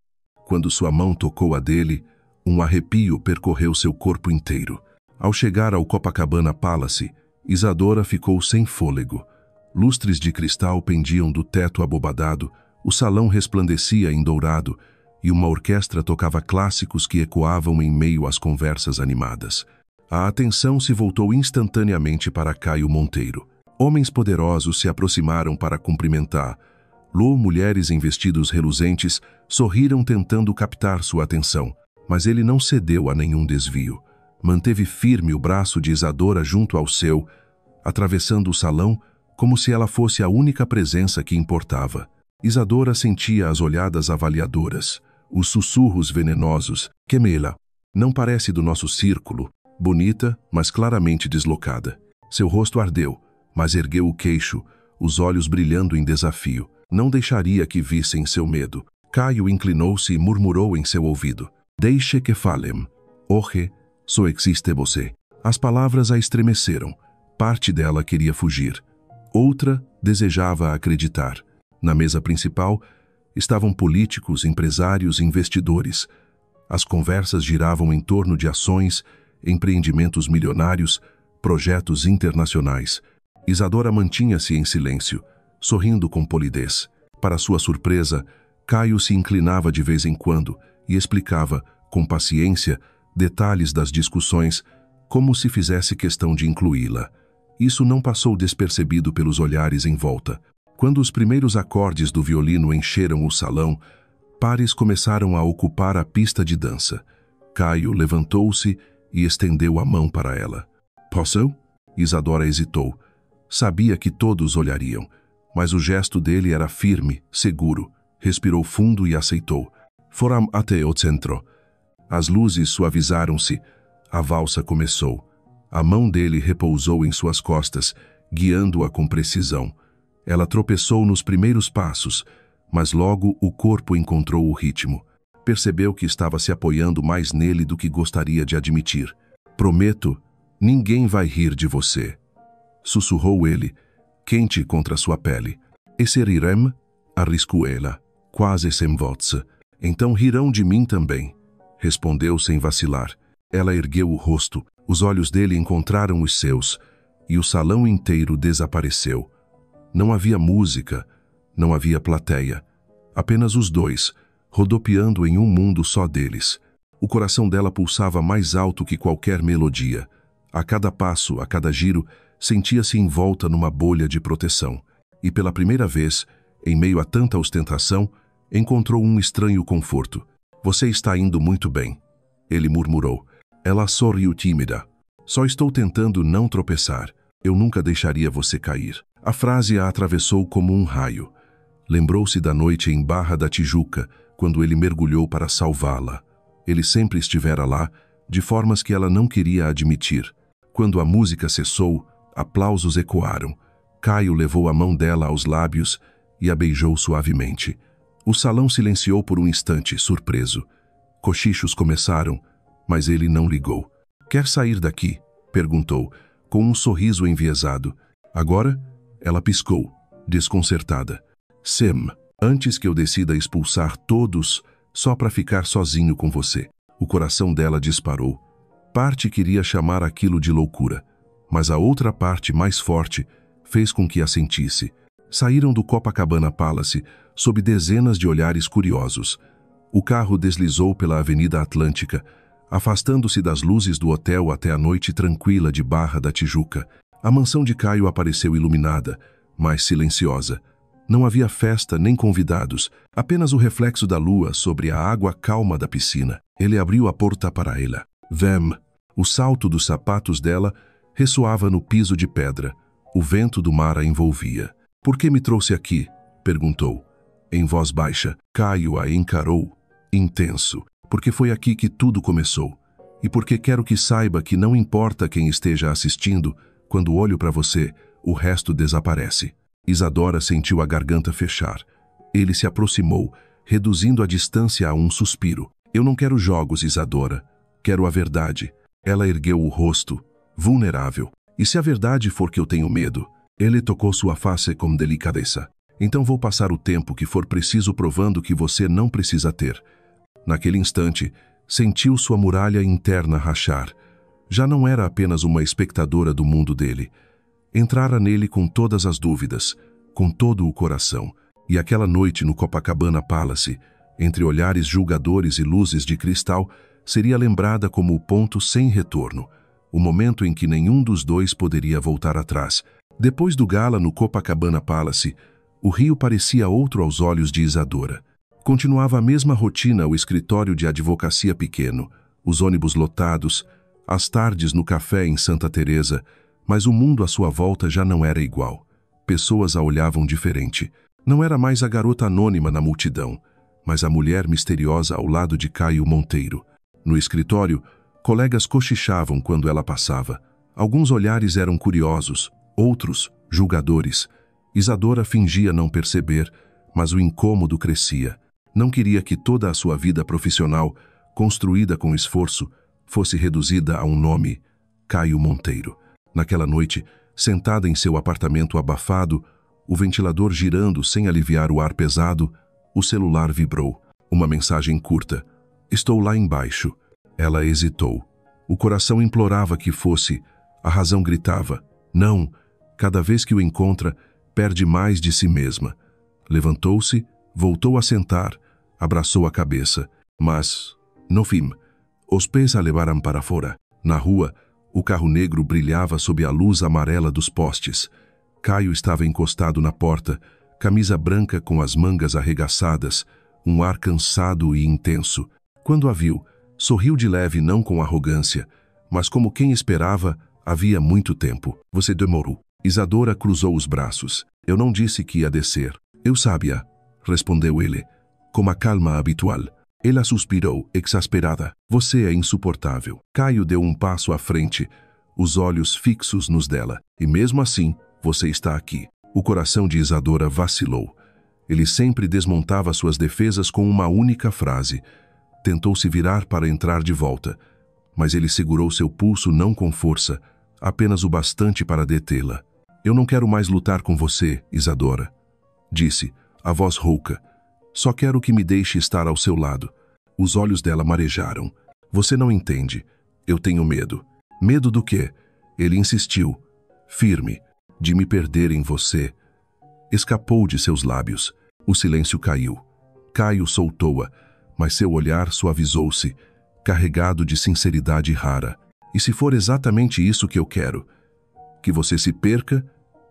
Quando sua mão tocou a dele, um arrepio percorreu seu corpo inteiro. Ao chegar ao Copacabana Palace, Isadora ficou sem fôlego. Lustres de cristal pendiam do teto abobadado, o salão resplandecia em dourado e uma orquestra tocava clássicos que ecoavam em meio às conversas animadas. A atenção se voltou instantaneamente para Caio Monteiro. Homens poderosos se aproximaram para cumprimentar. Mulheres em vestidos reluzentes sorriram tentando captar sua atenção, mas ele não cedeu a nenhum desvio. Manteve firme o braço de Isadora junto ao seu, atravessando o salão como se ela fosse a única presença que importava. Isadora sentia as olhadas avaliadoras, os sussurros venenosos. Camila, não parece do nosso círculo, bonita, mas claramente deslocada. Seu rosto ardeu, mas ergueu o queixo, os olhos brilhando em desafio. Não deixaria que vissem seu medo. Caio inclinou-se e murmurou em seu ouvido. Deixe que falem. Hoje, só existe você. As palavras a estremeceram. Parte dela queria fugir. Outra desejava acreditar. Na mesa principal estavam políticos, empresários, investidores. As conversas giravam em torno de ações, empreendimentos milionários, projetos internacionais. Isadora mantinha-se em silêncio, sorrindo com polidez. Para sua surpresa, Caio se inclinava de vez em quando e explicava, com paciência, detalhes das discussões, como se fizesse questão de incluí-la. Isso não passou despercebido pelos olhares em volta. Quando os primeiros acordes do violino encheram o salão, pares começaram a ocupar a pista de dança. Caio levantou-se e estendeu a mão para ela. Posso? Isadora hesitou. Sabia que todos olhariam, mas o gesto dele era firme, seguro. Respirou fundo e aceitou. Foram até o centro. As luzes suavizaram-se. A valsa começou. A mão dele repousou em suas costas, guiando-a com precisão. Ela tropeçou nos primeiros passos, mas logo o corpo encontrou o ritmo. Percebeu que estava se apoiando mais nele do que gostaria de admitir. Prometo, ninguém vai rir de você. Sussurrou ele, quente contra sua pele. Esse rirem? Arriscou ela, quase sem voz. Então rirão de mim também. Respondeu sem vacilar. Ela ergueu o rosto, os olhos dele encontraram os seus, e o salão inteiro desapareceu. Não havia música, não havia plateia. Apenas os dois, rodopiando em um mundo só deles. O coração dela pulsava mais alto que qualquer melodia. A cada passo, a cada giro, sentia-se envolta numa bolha de proteção. E pela primeira vez, em meio a tanta ostentação, encontrou um estranho conforto. Você está indo muito bem, ele murmurou. Ela sorriu tímida. Só estou tentando não tropeçar. Eu nunca deixaria você cair. A frase a atravessou como um raio. Lembrou-se da noite em Barra da Tijuca, quando ele mergulhou para salvá-la. Ele sempre estivera lá, de formas que ela não queria admitir. Quando a música cessou, aplausos ecoaram. Caio levou a mão dela aos lábios e a beijou suavemente. O salão silenciou por um instante, surpreso. Cochichos começaram, mas ele não ligou. Quer sair daqui? Perguntou, com um sorriso enviesado. Agora? Ela piscou, desconcertada. Sem, antes que eu decida expulsar todos, só para ficar sozinho com você. O coração dela disparou. Parte queria chamar aquilo de loucura, mas a outra parte mais forte fez com que a sentisse. Saíram do Copacabana Palace sob dezenas de olhares curiosos. O carro deslizou pela Avenida Atlântica, afastando-se das luzes do hotel até a noite tranquila de Barra da Tijuca. A mansão de Caio apareceu iluminada, mas silenciosa. Não havia festa nem convidados, apenas o reflexo da lua sobre a água calma da piscina. Ele abriu a porta para ela. Vem! O salto dos sapatos dela ressoava no piso de pedra. O vento do mar a envolvia. Por que me trouxe aqui? Perguntou. Em voz baixa, Caio a encarou, intenso. Porque foi aqui que tudo começou. E porque quero que saiba que não importa quem esteja assistindo, quando olho para você, o resto desaparece. Isadora sentiu a garganta fechar. Ele se aproximou, reduzindo a distância a um suspiro. Eu não quero jogos, Isadora. Quero a verdade. Ela ergueu o rosto, vulnerável. E se a verdade for que eu tenho medo? Ele tocou sua face com delicadeza. Então vou passar o tempo que for preciso provando que você não precisa ter. Naquele instante, sentiu sua muralha interna rachar. Já não era apenas uma espectadora do mundo dele. Entrara nele com todas as dúvidas, com todo o coração. E aquela noite no Copacabana Palace, entre olhares julgadores e luzes de cristal, seria lembrada como o ponto sem retorno, o momento em que nenhum dos dois poderia voltar atrás. Depois do gala no Copacabana Palace, o Rio parecia outro aos olhos de Isadora. Continuava a mesma rotina, o escritório de advocacia pequeno, os ônibus lotados, as tardes no café em Santa Teresa, mas o mundo à sua volta já não era igual. Pessoas a olhavam diferente. Não era mais a garota anônima na multidão, mas a mulher misteriosa ao lado de Caio Monteiro. No escritório, colegas cochichavam quando ela passava. Alguns olhares eram curiosos, outros, julgadores. Isadora fingia não perceber, mas o incômodo crescia. Não queria que toda a sua vida profissional, construída com esforço, fosse reduzida a um nome, Caio Monteiro. Naquela noite, sentada em seu apartamento abafado, o ventilador girando sem aliviar o ar pesado, o celular vibrou. Uma mensagem curta. Estou lá embaixo. Ela hesitou. O coração implorava que fosse. A razão gritava. Não. Cada vez que o encontra, perde mais de si mesma. Levantou-se, voltou a sentar, abraçou a cabeça. Mas, no fim, os pés a levaram para fora. Na rua, o carro negro brilhava sob a luz amarela dos postes. Caio estava encostado na porta, camisa branca com as mangas arregaçadas, um ar cansado e intenso. Quando a viu, sorriu de leve, não com arrogância, mas como quem esperava havia muito tempo. Você demorou. Isadora cruzou os braços. Eu não disse que ia descer. Eu sabia, respondeu ele, com a calma habitual. Ela suspirou, exasperada. Você é insuportável. Caio deu um passo à frente, os olhos fixos nos dela. E mesmo assim, você está aqui. O coração de Isadora vacilou. Ele sempre desmontava suas defesas com uma única frase. Tentou se virar para entrar de volta, mas ele segurou seu pulso não com força, apenas o bastante para detê-la. Eu não quero mais lutar com você, Isadora, disse, a voz rouca. Só quero que me deixe estar ao seu lado. Os olhos dela marejaram. Você não entende. Eu tenho medo. Medo do quê? Ele insistiu, firme, de me perder em você. Escapou de seus lábios. O silêncio caiu. Caio soltou-a, mas seu olhar suavizou-se, carregado de sinceridade rara. E se for exatamente isso que eu quero? Que você se perca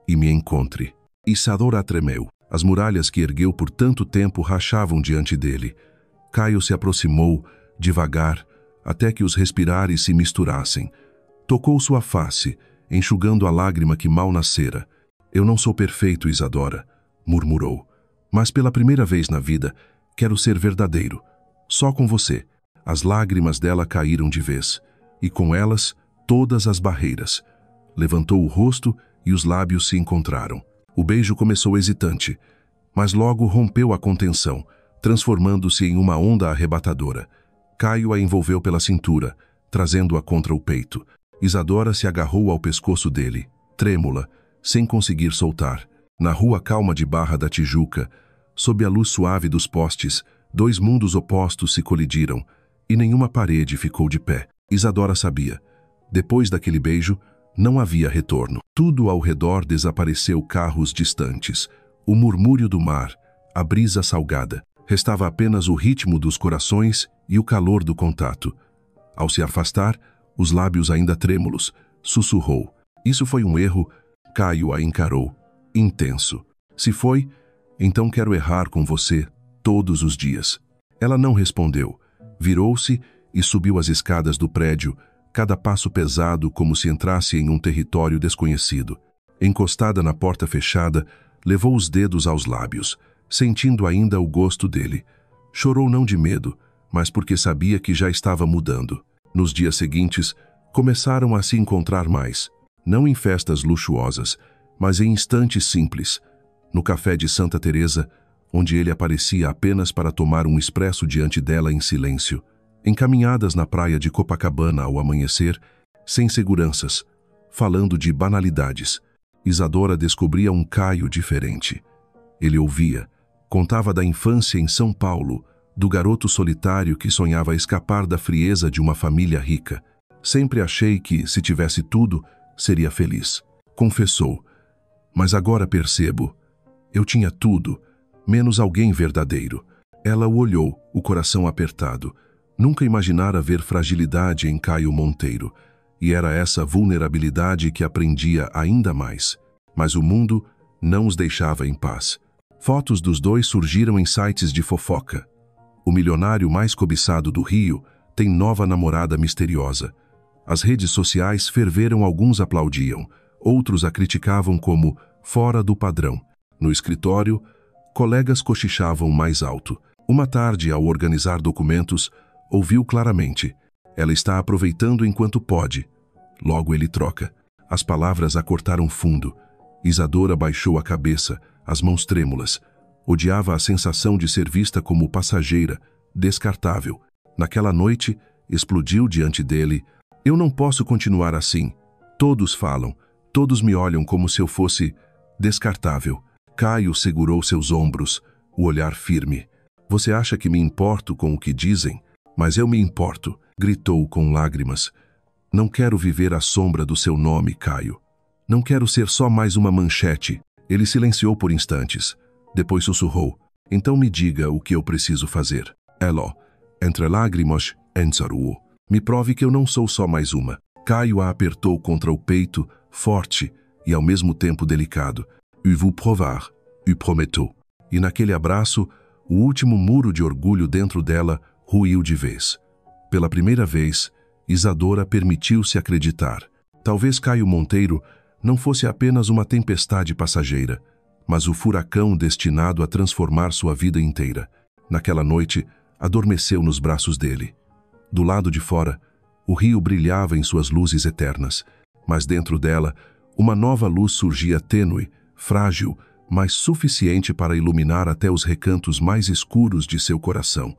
e me encontre. Isadora tremeu. As muralhas que ergueu por tanto tempo rachavam diante dele. Caio se aproximou, devagar, até que os respirares se misturassem. Tocou sua face, enxugando a lágrima que mal nascera. Eu não sou perfeito, Isadora, murmurou. Mas pela primeira vez na vida, quero ser verdadeiro. Só com você. As lágrimas dela caíram de vez. E com elas, todas as barreiras. Levantou o rosto e os lábios se encontraram. O beijo começou hesitante, mas logo rompeu a contenção, transformando-se em uma onda arrebatadora. Caio a envolveu pela cintura, trazendo-a contra o peito. Isadora se agarrou ao pescoço dele, trêmula, sem conseguir soltar. Na rua calma de Barra da Tijuca, sob a luz suave dos postes, dois mundos opostos se colidiram, e nenhuma parede ficou de pé. Isadora sabia. Depois daquele beijo, não havia retorno. Tudo ao redor desapareceu, carros distantes, o murmúrio do mar, a brisa salgada. Restava apenas o ritmo dos corações e o calor do contato. Ao se afastar, os lábios ainda trêmulos, sussurrou. Isso foi um erro. Caio a encarou, intenso. Se foi, então quero errar com você todos os dias. Ela não respondeu. Virou-se e subiu as escadas do prédio, cada passo pesado como se entrasse em um território desconhecido. Encostada na porta fechada, levou os dedos aos lábios, sentindo ainda o gosto dele. Chorou não de medo, mas porque sabia que já estava mudando. Nos dias seguintes, começaram a se encontrar mais, não em festas luxuosas, mas em instantes simples, no café de Santa Teresa, onde ele aparecia apenas para tomar um expresso diante dela em silêncio, encaminhadas na praia de Copacabana ao amanhecer, sem seguranças, falando de banalidades. Isadora descobria um Caio diferente. Ele ouvia. Contava da infância em São Paulo, do garoto solitário que sonhava escapar da frieza de uma família rica. Sempre achei que, se tivesse tudo, seria feliz. Confessou. Mas agora percebo. Eu tinha tudo, menos alguém verdadeiro. Ela o olhou, o coração apertado. Nunca imaginara ver fragilidade em Caio Monteiro. E era essa vulnerabilidade que aprendia ainda mais. Mas o mundo não os deixava em paz. Fotos dos dois surgiram em sites de fofoca. O milionário mais cobiçado do Rio tem nova namorada misteriosa. As redes sociais ferveram, alguns aplaudiam, outros a criticavam como fora do padrão. No escritório, colegas cochichavam mais alto. Uma tarde, ao organizar documentos, ouviu claramente: ela está aproveitando enquanto pode. Logo ele troca. As palavras a cortaram fundo. Isadora baixou a cabeça, as mãos trêmulas. Odiava a sensação de ser vista como passageira, descartável. Naquela noite, explodiu diante dele: eu não posso continuar assim. Todos falam, todos me olham como se eu fosse descartável. Caio segurou seus ombros, o olhar firme. Você acha que me importo com o que dizem? Mas eu me importo, gritou com lágrimas. Não quero viver à sombra do seu nome, Caio. Não quero ser só mais uma manchete. Ele silenciou por instantes. Depois sussurrou: então me diga o que eu preciso fazer. Ela, entre lágrimas, answerou: me prove que eu não sou só mais uma. Caio a apertou contra o peito, forte e ao mesmo tempo delicado. Eu vou provar, eu prometo. E naquele abraço, o último muro de orgulho dentro dela ruiu de vez. Pela primeira vez, Isadora permitiu-se acreditar. Talvez Caio Monteiro não fosse apenas uma tempestade passageira, mas o furacão destinado a transformar sua vida inteira. Naquela noite, adormeceu nos braços dele. Do lado de fora, o rio brilhava em suas luzes eternas, mas dentro dela, uma nova luz surgia tênue, frágil, mas suficiente para iluminar até os recantos mais escuros de seu coração.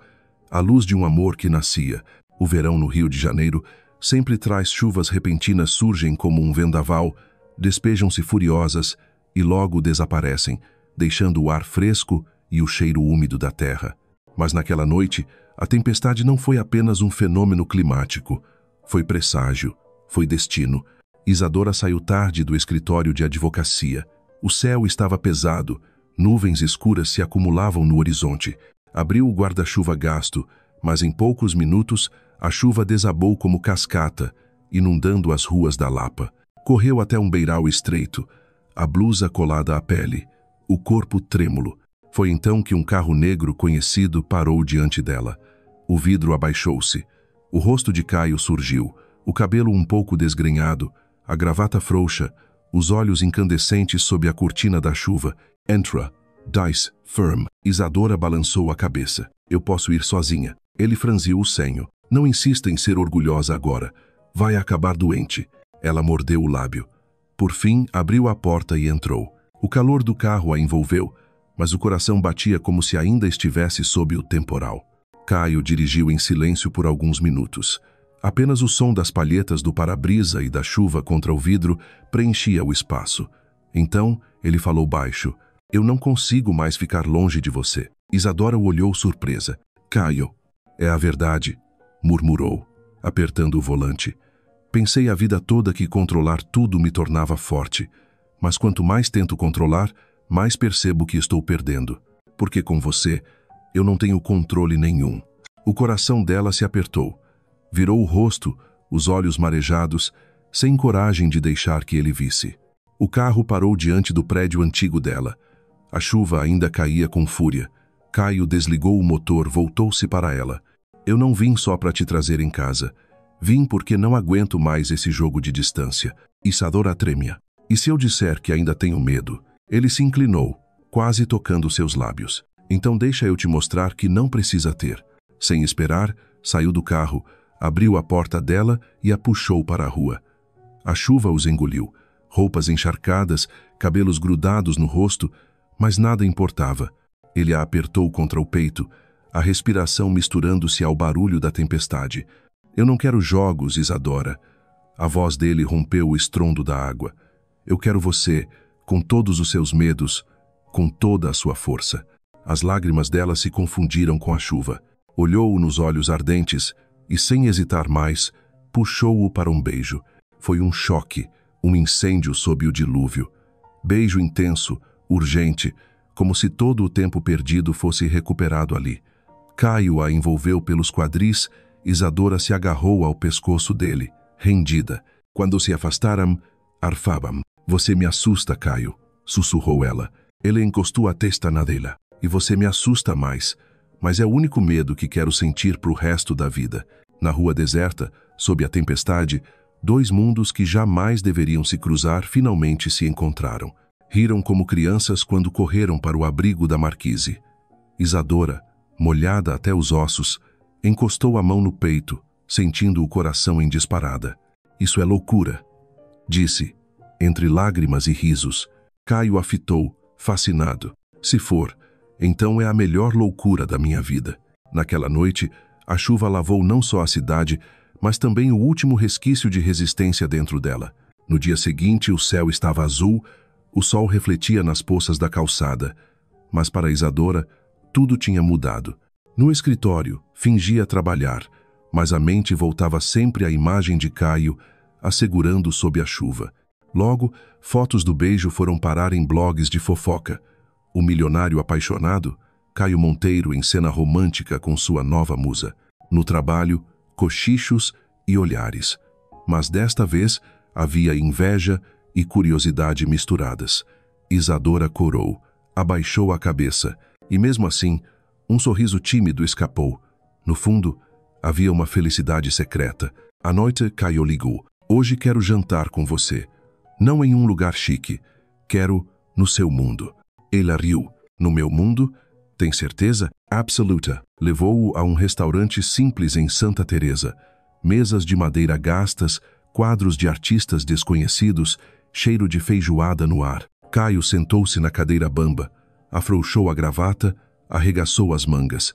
A luz de um amor que nascia. O verão no Rio de Janeiro sempre traz chuvas repentinas, surgem como um vendaval, despejam-se furiosas e logo desaparecem, deixando o ar fresco e o cheiro úmido da terra. Mas naquela noite, a tempestade não foi apenas um fenômeno climático. Foi presságio, foi destino. Isadora saiu tarde do escritório de advocacia. O céu estava pesado, nuvens escuras se acumulavam no horizonte. Abriu o guarda-chuva gasto, mas em poucos minutos a chuva desabou como cascata, inundando as ruas da Lapa. Correu até um beiral estreito, a blusa colada à pele, o corpo trêmulo. Foi então que um carro negro conhecido parou diante dela. O vidro abaixou-se. O rosto de Caio surgiu, o cabelo um pouco desgrenhado, a gravata frouxa, os olhos incandescentes sob a cortina da chuva. Entra, Dice, firm. Isadora balançou a cabeça. Eu posso ir sozinha. Ele franziu o senho. Não insista em ser orgulhosa agora. Vai acabar doente. Ela mordeu o lábio. Por fim, abriu a porta e entrou. O calor do carro a envolveu, mas o coração batia como se ainda estivesse sob o temporal. Caio dirigiu em silêncio por alguns minutos. Apenas o som das palhetas do para-brisa e da chuva contra o vidro preenchia o espaço. Então, ele falou baixo: eu não consigo mais ficar longe de você. Isadora o olhou surpresa. Caio, é a verdade, murmurou, apertando o volante. Pensei a vida toda que controlar tudo me tornava forte, mas quanto mais tento controlar, mais percebo que estou perdendo. Porque com você, eu não tenho controle nenhum. O coração dela se apertou. Virou o rosto, os olhos marejados, sem coragem de deixar que ele visse. O carro parou diante do prédio antigo dela. A chuva ainda caía com fúria. Caio desligou o motor, voltou-se para ela. Eu não vim só para te trazer em casa. Vim porque não aguento mais esse jogo de distância. Isadora tremia. E se eu disser que ainda tenho medo? Ele se inclinou, quase tocando seus lábios. Então deixa eu te mostrar que não precisa ter. Sem esperar, saiu do carro, abriu a porta dela e a puxou para a rua. A chuva os engoliu, roupas encharcadas, cabelos grudados no rosto, mas nada importava. Ele a apertou contra o peito, a respiração misturando-se ao barulho da tempestade. Eu não quero jogos, Isadora. A voz dele rompeu o estrondo da água. Eu quero você, com todos os seus medos, com toda a sua força. As lágrimas dela se confundiram com a chuva. Olhou-o nos olhos ardentes e, sem hesitar mais, puxou-o para um beijo. Foi um choque, um incêndio sob o dilúvio. Beijo intenso, urgente, como se todo o tempo perdido fosse recuperado ali. Caio a envolveu pelos quadris, Isadora se agarrou ao pescoço dele, rendida. Quando se afastaram, arfavam. Você me assusta, Caio, sussurrou ela. Ele encostou a testa na dela. E você me assusta mais, mas é o único medo que quero sentir pro resto da vida. Na rua deserta, sob a tempestade, dois mundos que jamais deveriam se cruzar finalmente se encontraram. Riram como crianças quando correram para o abrigo da marquise. Isadora, molhada até os ossos, encostou a mão no peito, sentindo o coração em disparada. Isso é loucura, disse, entre lágrimas e risos. Caio a fitou, fascinado. Se for, então é a melhor loucura da minha vida. Naquela noite, a chuva lavou não só a cidade, mas também o último resquício de resistência dentro dela. No dia seguinte, o céu estava azul, o sol refletia nas poças da calçada. Mas para Isadora, tudo tinha mudado. No escritório, fingia trabalhar, mas a mente voltava sempre à imagem de Caio, assegurando sob a chuva. Logo, fotos do beijo foram parar em blogs de fofoca. O milionário apaixonado, Caio Monteiro em cena romântica com sua nova musa. No trabalho, cochichos e olhares. Mas desta vez havia inveja e curiosidade misturadas. Isadora corou, abaixou a cabeça e mesmo assim, um sorriso tímido escapou. No fundo, havia uma felicidade secreta. À noite, Caio ligou. Hoje quero jantar com você. Não em um lugar chique. Quero no seu mundo. Ela riu. No meu mundo? Tem certeza? Absoluta. Levou-o a um restaurante simples em Santa Teresa. Mesas de madeira gastas, quadros de artistas desconhecidos, cheiro de feijoada no ar. Caio sentou-se na cadeira bamba, afrouxou a gravata, arregaçou as mangas.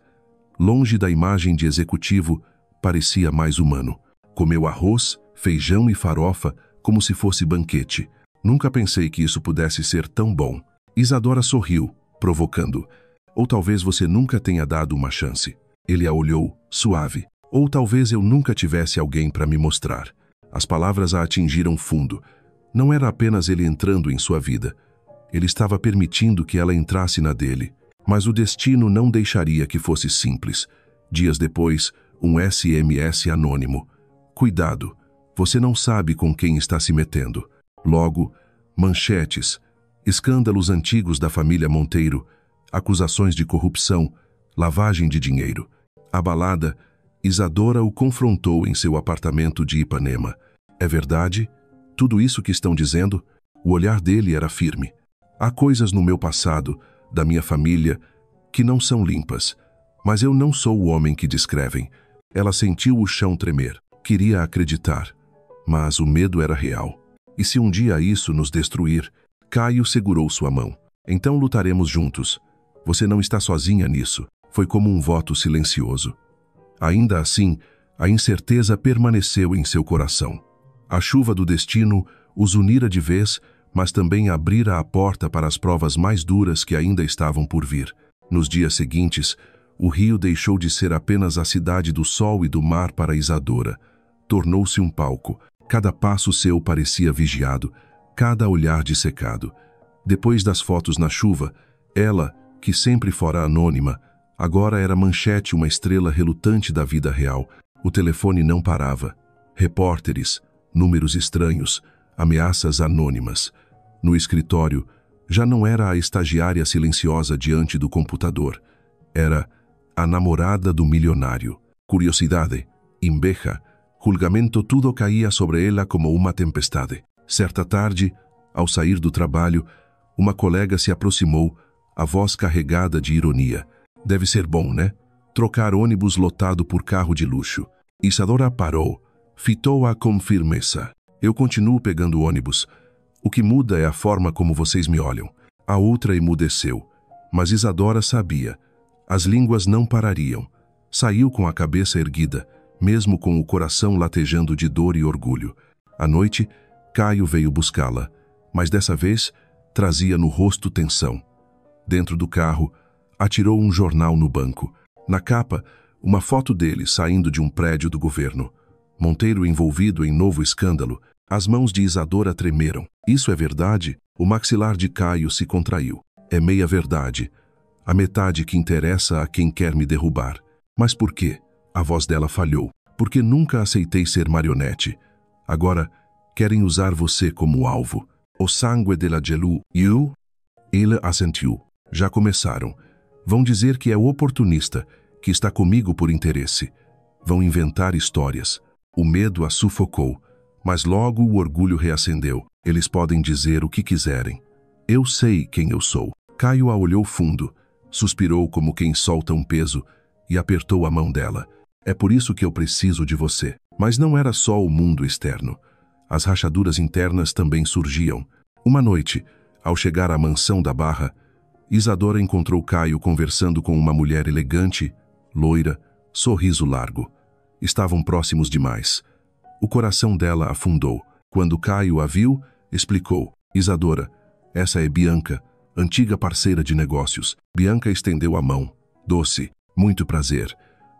Longe da imagem de executivo, parecia mais humano. Comeu arroz, feijão e farofa como se fosse banquete. Nunca pensei que isso pudesse ser tão bom. Isadora sorriu, provocando. Ou talvez você nunca tenha dado uma chance. Ele a olhou, suave. Ou talvez eu nunca tivesse alguém para me mostrar. As palavras a atingiram fundo. Não era apenas ele entrando em sua vida. Ele estava permitindo que ela entrasse na dele. Mas o destino não deixaria que fosse simples. Dias depois, um SMS anônimo. Cuidado, você não sabe com quem está se metendo. Logo, manchetes, escândalos antigos da família Monteiro, acusações de corrupção, lavagem de dinheiro. Abalada, Isadora o confrontou em seu apartamento de Ipanema. É verdade? Tudo isso que estão dizendo? O olhar dele era firme. Há coisas no meu passado, da minha família, que não são limpas. Mas eu não sou o homem que descrevem. Ela sentiu o chão tremer. Queria acreditar. Mas o medo era real. E se um dia isso nos destruir? Caio segurou sua mão. Então lutaremos juntos. Você não está sozinha nisso. Foi como um voto silencioso. Ainda assim, a incerteza permaneceu em seu coração. A chuva do destino os unira de vez, mas também abrira a porta para as provas mais duras que ainda estavam por vir. Nos dias seguintes, o rio deixou de ser apenas a cidade do sol e do mar para Isadora. Tornou-se um palco. Cada passo seu parecia vigiado, cada olhar dissecado. Depois das fotos na chuva, ela, que sempre fora anônima, agora era manchete, uma estrela relutante da vida real. O telefone não parava. Repórteres, números estranhos, ameaças anônimas. No escritório, já não era a estagiária silenciosa diante do computador. Era a namorada do milionário. Curiosidade, inveja, julgamento, tudo caía sobre ela como uma tempestade. Certa tarde, ao sair do trabalho, uma colega se aproximou, a voz carregada de ironia. Deve ser bom, né? Trocar ônibus lotado por carro de luxo. Isadora parou, fitou-a com firmeza. Eu continuo pegando ônibus. O que muda é a forma como vocês me olham. A outra emudeceu. Mas Isadora sabia. As línguas não parariam. Saiu com a cabeça erguida, mesmo com o coração latejando de dor e orgulho. À noite, Caio veio buscá-la, mas dessa vez trazia no rosto tensão. Dentro do carro, atirou um jornal no banco. Na capa, uma foto dele saindo de um prédio do governo. Monteiro envolvido em novo escândalo. As mãos de Isadora tremeram. Isso é verdade? O maxilar de Caio se contraiu. É meia verdade. A metade que interessa a quem quer me derrubar. Mas por quê? A voz dela falhou. Porque nunca aceitei ser marionete. Agora, querem usar você como alvo. O sangue de la gelou. You? Ele assentiu. Já começaram. Vão dizer que é oportunista, que está comigo por interesse. Vão inventar histórias. O medo a sufocou, mas logo o orgulho reacendeu. Eles podem dizer o que quiserem. Eu sei quem eu sou. Caio a olhou fundo, suspirou como quem solta um peso e apertou a mão dela. É por isso que eu preciso de você. Mas não era só o mundo externo. As rachaduras internas também surgiam. Uma noite, ao chegar à mansão da Barra, Isadora encontrou Caio conversando com uma mulher elegante, loira, sorriso largo. Estavam próximos demais. O coração dela afundou. Quando Caio a viu, explicou. Isadora, essa é Bianca, antiga parceira de negócios. Bianca estendeu a mão. Doce, muito prazer.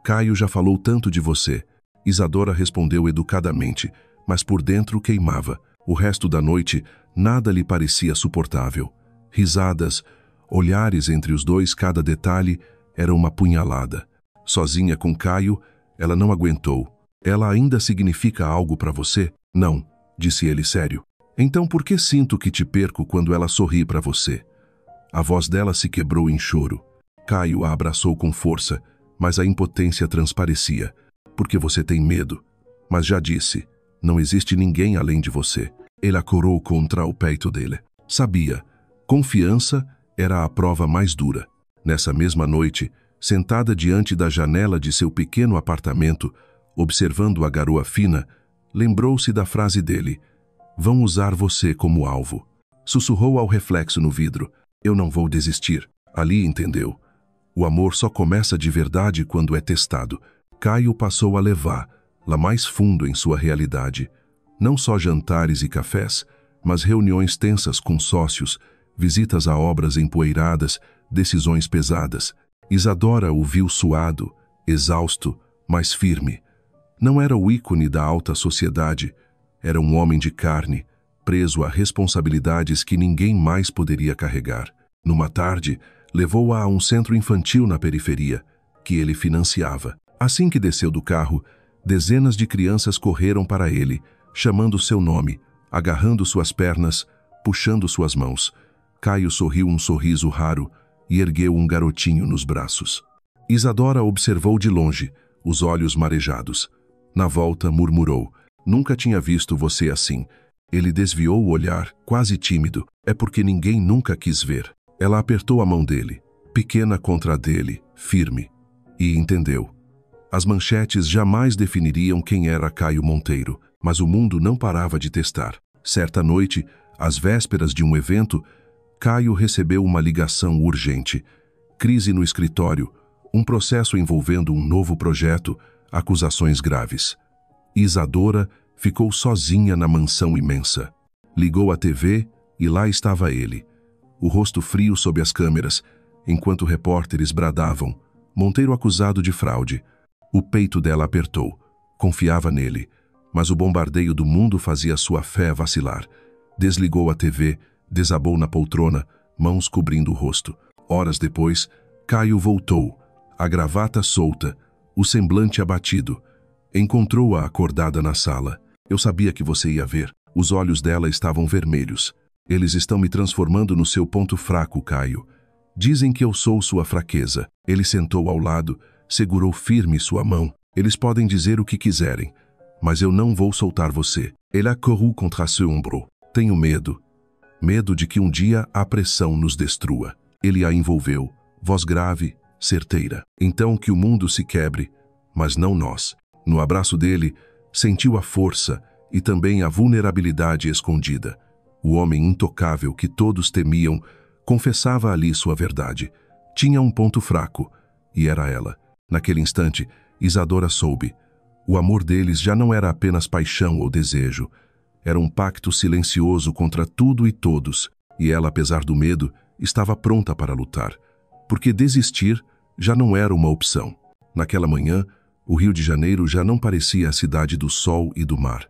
Caio já falou tanto de você. Isadora respondeu educadamente, mas por dentro queimava. O resto da noite, nada lhe parecia suportável. Risadas, olhares entre os dois, cada detalhe era uma punhalada. Sozinha com Caio, ela não aguentou. Ela ainda significa algo para você? Não, disse ele sério. Então por que sinto que te perco quando ela sorri para você? A voz dela se quebrou em choro. Caio a abraçou com força, mas a impotência transparecia. Porque você tem medo. Mas já disse, não existe ninguém além de você. Ele a corou contra o peito dele. Sabia, confiança era a prova mais dura. Nessa mesma noite, sentada diante da janela de seu pequeno apartamento, observando a garoa fina, lembrou-se da frase dele. Vão usar você como alvo. Sussurrou ao reflexo no vidro. Eu não vou desistir. Ali entendeu. O amor só começa de verdade quando é testado. Caio passou a levar, lá mais fundo em sua realidade. Não só jantares e cafés, mas reuniões tensas com sócios, visitas a obras empoeiradas, decisões pesadas. Isadora o viu suado, exausto, mas firme. Não era o ícone da alta sociedade, era um homem de carne, preso a responsabilidades que ninguém mais poderia carregar. Numa tarde, levou-a a um centro infantil na periferia, que ele financiava. Assim que desceu do carro, dezenas de crianças correram para ele, chamando seu nome, agarrando suas pernas, puxando suas mãos. Caio sorriu um sorriso raro e ergueu um garotinho nos braços. Isadora observou de longe, os olhos marejados. Na volta, murmurou. Nunca tinha visto você assim. Ele desviou o olhar, quase tímido. É porque ninguém nunca quis ver. Ela apertou a mão dele, pequena contra a dele, firme. E entendeu. As manchetes jamais definiriam quem era Caio Monteiro, mas o mundo não parava de testar. Certa noite, às vésperas de um evento, Caio recebeu uma ligação urgente. Crise no escritório, um processo envolvendo um novo projeto, acusações graves. Isadora ficou sozinha na mansão imensa. Ligou a TV e lá estava ele, o rosto frio sob as câmeras, enquanto repórteres bradavam. Monteiro acusado de fraude. O peito dela apertou. Confiava nele, mas o bombardeio do mundo fazia sua fé vacilar. Desligou a TV, desabou na poltrona, mãos cobrindo o rosto. Horas depois, Caio voltou, a gravata solta, o semblante abatido. Encontrou-a acordada na sala. Eu sabia que você ia ver. Os olhos dela estavam vermelhos. Eles estão me transformando no seu ponto fraco, Caio. Dizem que eu sou sua fraqueza. Ele sentou ao lado, segurou firme sua mão. Eles podem dizer o que quiserem, mas eu não vou soltar você. Ele accorreu contra seu ombro. Tenho medo. Medo de que um dia a pressão nos destrua. Ele a envolveu, voz grave, certeira. Então que o mundo se quebre, mas não nós. No abraço dele, sentiu a força e também a vulnerabilidade escondida. O homem intocável que todos temiam confessava ali sua verdade. Tinha um ponto fraco, e era ela. Naquele instante, Isadora soube. O amor deles já não era apenas paixão ou desejo. Era um pacto silencioso contra tudo e todos, e ela, apesar do medo, estava pronta para lutar, porque desistir já não era uma opção. Naquela manhã, o Rio de Janeiro já não parecia a cidade do sol e do mar.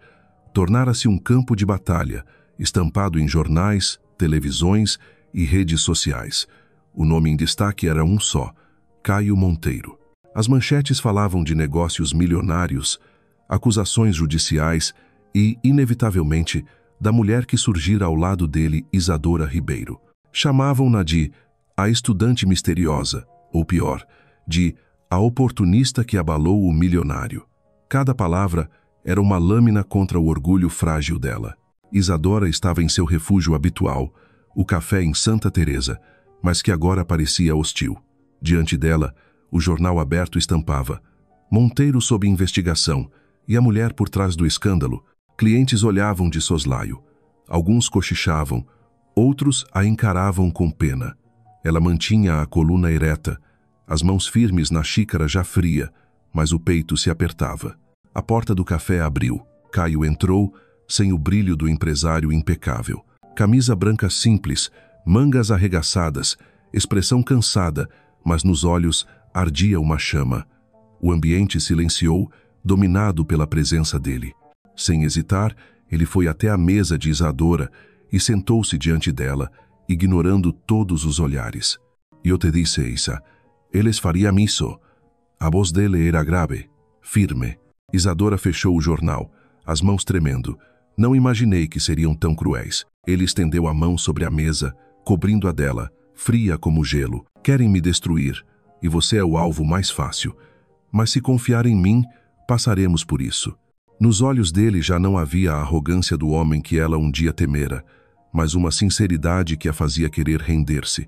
Tornara-se um campo de batalha, estampado em jornais, televisões e redes sociais. O nome em destaque era um só: Caio Monteiro. As manchetes falavam de negócios milionários, acusações judiciais e, inevitavelmente, da mulher que surgira ao lado dele, Isadora Ribeiro. Chamavam-na de a estudante misteriosa, ou pior, de a oportunista que abalou o milionário. Cada palavra era uma lâmina contra o orgulho frágil dela. Isadora estava em seu refúgio habitual, o café em Santa Teresa, mas que agora parecia hostil. Diante dela, o jornal aberto estampava: Monteiro sob investigação, e a mulher por trás do escândalo. Clientes olhavam de soslaio. Alguns cochichavam, outros a encaravam com pena. Ela mantinha a coluna ereta, as mãos firmes na xícara já fria, mas o peito se apertava. A porta do café abriu. Caio entrou, sem o brilho do empresário impecável. Camisa branca simples, mangas arregaçadas, expressão cansada, mas nos olhos ardia uma chama. O ambiente silenciou, dominado pela presença dele. Sem hesitar, ele foi até a mesa de Isadora e sentou-se diante dela, ignorando todos os olhares. Eu te disse, Isa, eles fariam isso. A voz dele era grave, firme. Isadora fechou o jornal, as mãos tremendo. Não imaginei que seriam tão cruéis. Ele estendeu a mão sobre a mesa, cobrindo a dela, fria como gelo. Querem me destruir, e você é o alvo mais fácil. Mas se confiar em mim, passaremos por isso. Nos olhos dele já não havia a arrogância do homem que ela um dia temera, mas uma sinceridade que a fazia querer render-se.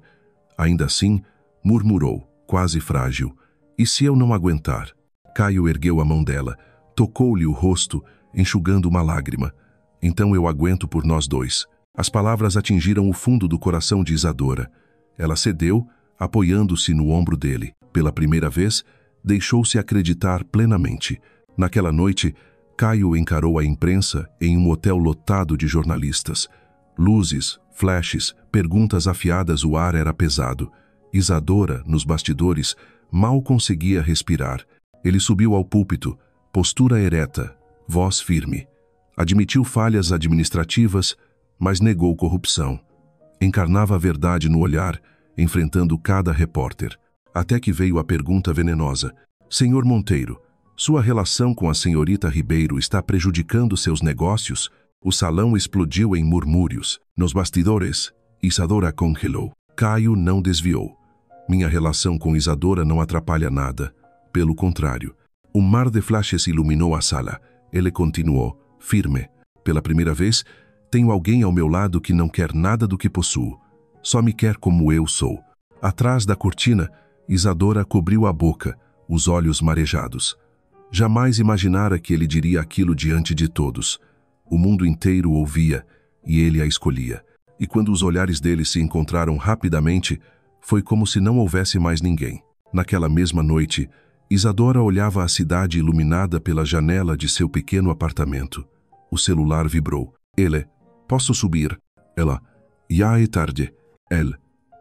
Ainda assim, murmurou, quase frágil: e se eu não aguentar? Caio ergueu a mão dela, tocou-lhe o rosto, enxugando uma lágrima. Então eu aguento por nós dois. As palavras atingiram o fundo do coração de Isadora. Ela cedeu, apoiando-se no ombro dele. Pela primeira vez, deixou-se acreditar plenamente. Naquela noite, Caio encarou a imprensa em um hotel lotado de jornalistas. Luzes, flashes, perguntas afiadas, o ar era pesado. Isadora, nos bastidores, mal conseguia respirar. Ele subiu ao púlpito, postura ereta, voz firme. Admitiu falhas administrativas, mas negou corrupção. Encarnava a verdade no olhar, enfrentando cada repórter. Até que veio a pergunta venenosa: Senhor Monteiro, sua relação com a senhorita Ribeiro está prejudicando seus negócios? O salão explodiu em murmúrios. Nos bastidores, Isadora congelou. Caio não desviou. Minha relação com Isadora não atrapalha nada. Pelo contrário. Um mar de flashes iluminou a sala. Ele continuou, firme. Pela primeira vez, tenho alguém ao meu lado que não quer nada do que possuo. Só me quer como eu sou. Atrás da cortina, Isadora cobriu a boca, os olhos marejados. Jamais imaginara que ele diria aquilo diante de todos. O mundo inteiro ouvia, e ele a escolhia. E quando os olhares dele se encontraram rapidamente, foi como se não houvesse mais ninguém. Naquela mesma noite, Isadora olhava a cidade iluminada pela janela de seu pequeno apartamento. O celular vibrou. Ele: posso subir? Ela: já é tarde. Ele: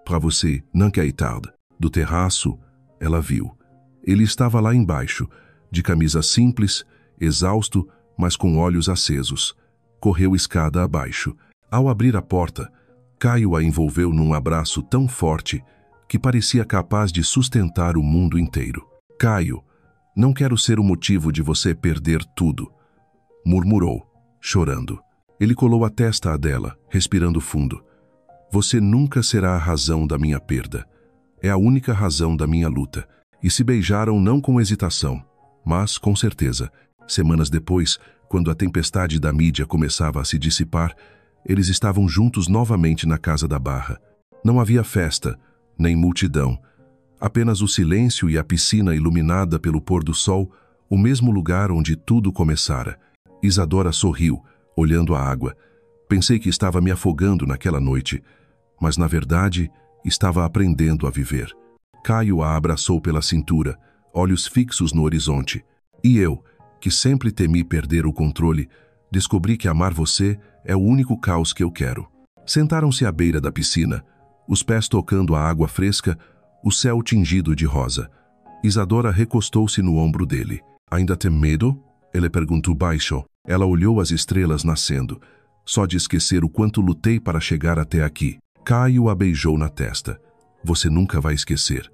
para você, não é tarde. Do terraço, ela viu. Ele estava lá embaixo, de camisa simples, exausto, mas com olhos acesos. Correu escada abaixo. Ao abrir a porta, Caio a envolveu num abraço tão forte que parecia capaz de sustentar o mundo inteiro. Caio, não quero ser o motivo de você perder tudo, murmurou, chorando. Ele colou a testa à dela, respirando fundo. Você nunca será a razão da minha perda. É a única razão da minha luta. E se beijaram não com hesitação, mas com certeza. Semanas depois, quando a tempestade da mídia começava a se dissipar, eles estavam juntos novamente na casa da Barra. Não havia festa, nem multidão. Apenas o silêncio e a piscina iluminada pelo pôr do sol, o mesmo lugar onde tudo começara. Isadora sorriu, olhando a água. Pensei que estava me afogando naquela noite, mas na verdade estava aprendendo a viver. Caio a abraçou pela cintura, olhos fixos no horizonte. E eu, que sempre temi perder o controle, descobri que amar você é o único caos que eu quero. Sentaram-se à beira da piscina. os pés tocando a água fresca, o céu tingido de rosa. Isadora recostou-se no ombro dele. Ainda tem medo? Ele perguntou baixo. Ela olhou as estrelas nascendo. Só de esquecer o quanto lutei para chegar até aqui. Caio a beijou na testa. Você nunca vai esquecer.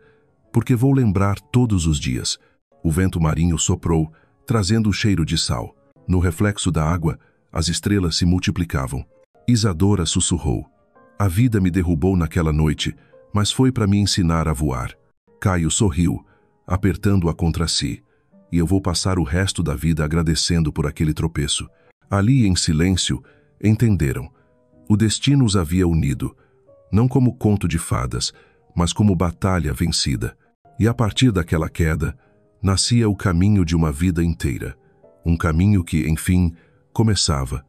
Porque vou lembrar todos os dias. O vento marinho soprou, trazendo o cheiro de sal. No reflexo da água, as estrelas se multiplicavam. Isadora sussurrou. A vida me derrubou naquela noite, mas foi para me ensinar a voar. Caio sorriu, apertando-a contra si. E eu vou passar o resto da vida agradecendo por aquele tropeço. Ali, em silêncio, entenderam. O destino os havia unido, não como conto de fadas, mas como batalha vencida. E a partir daquela queda, nascia o caminho de uma vida inteira. Um caminho que, enfim, começava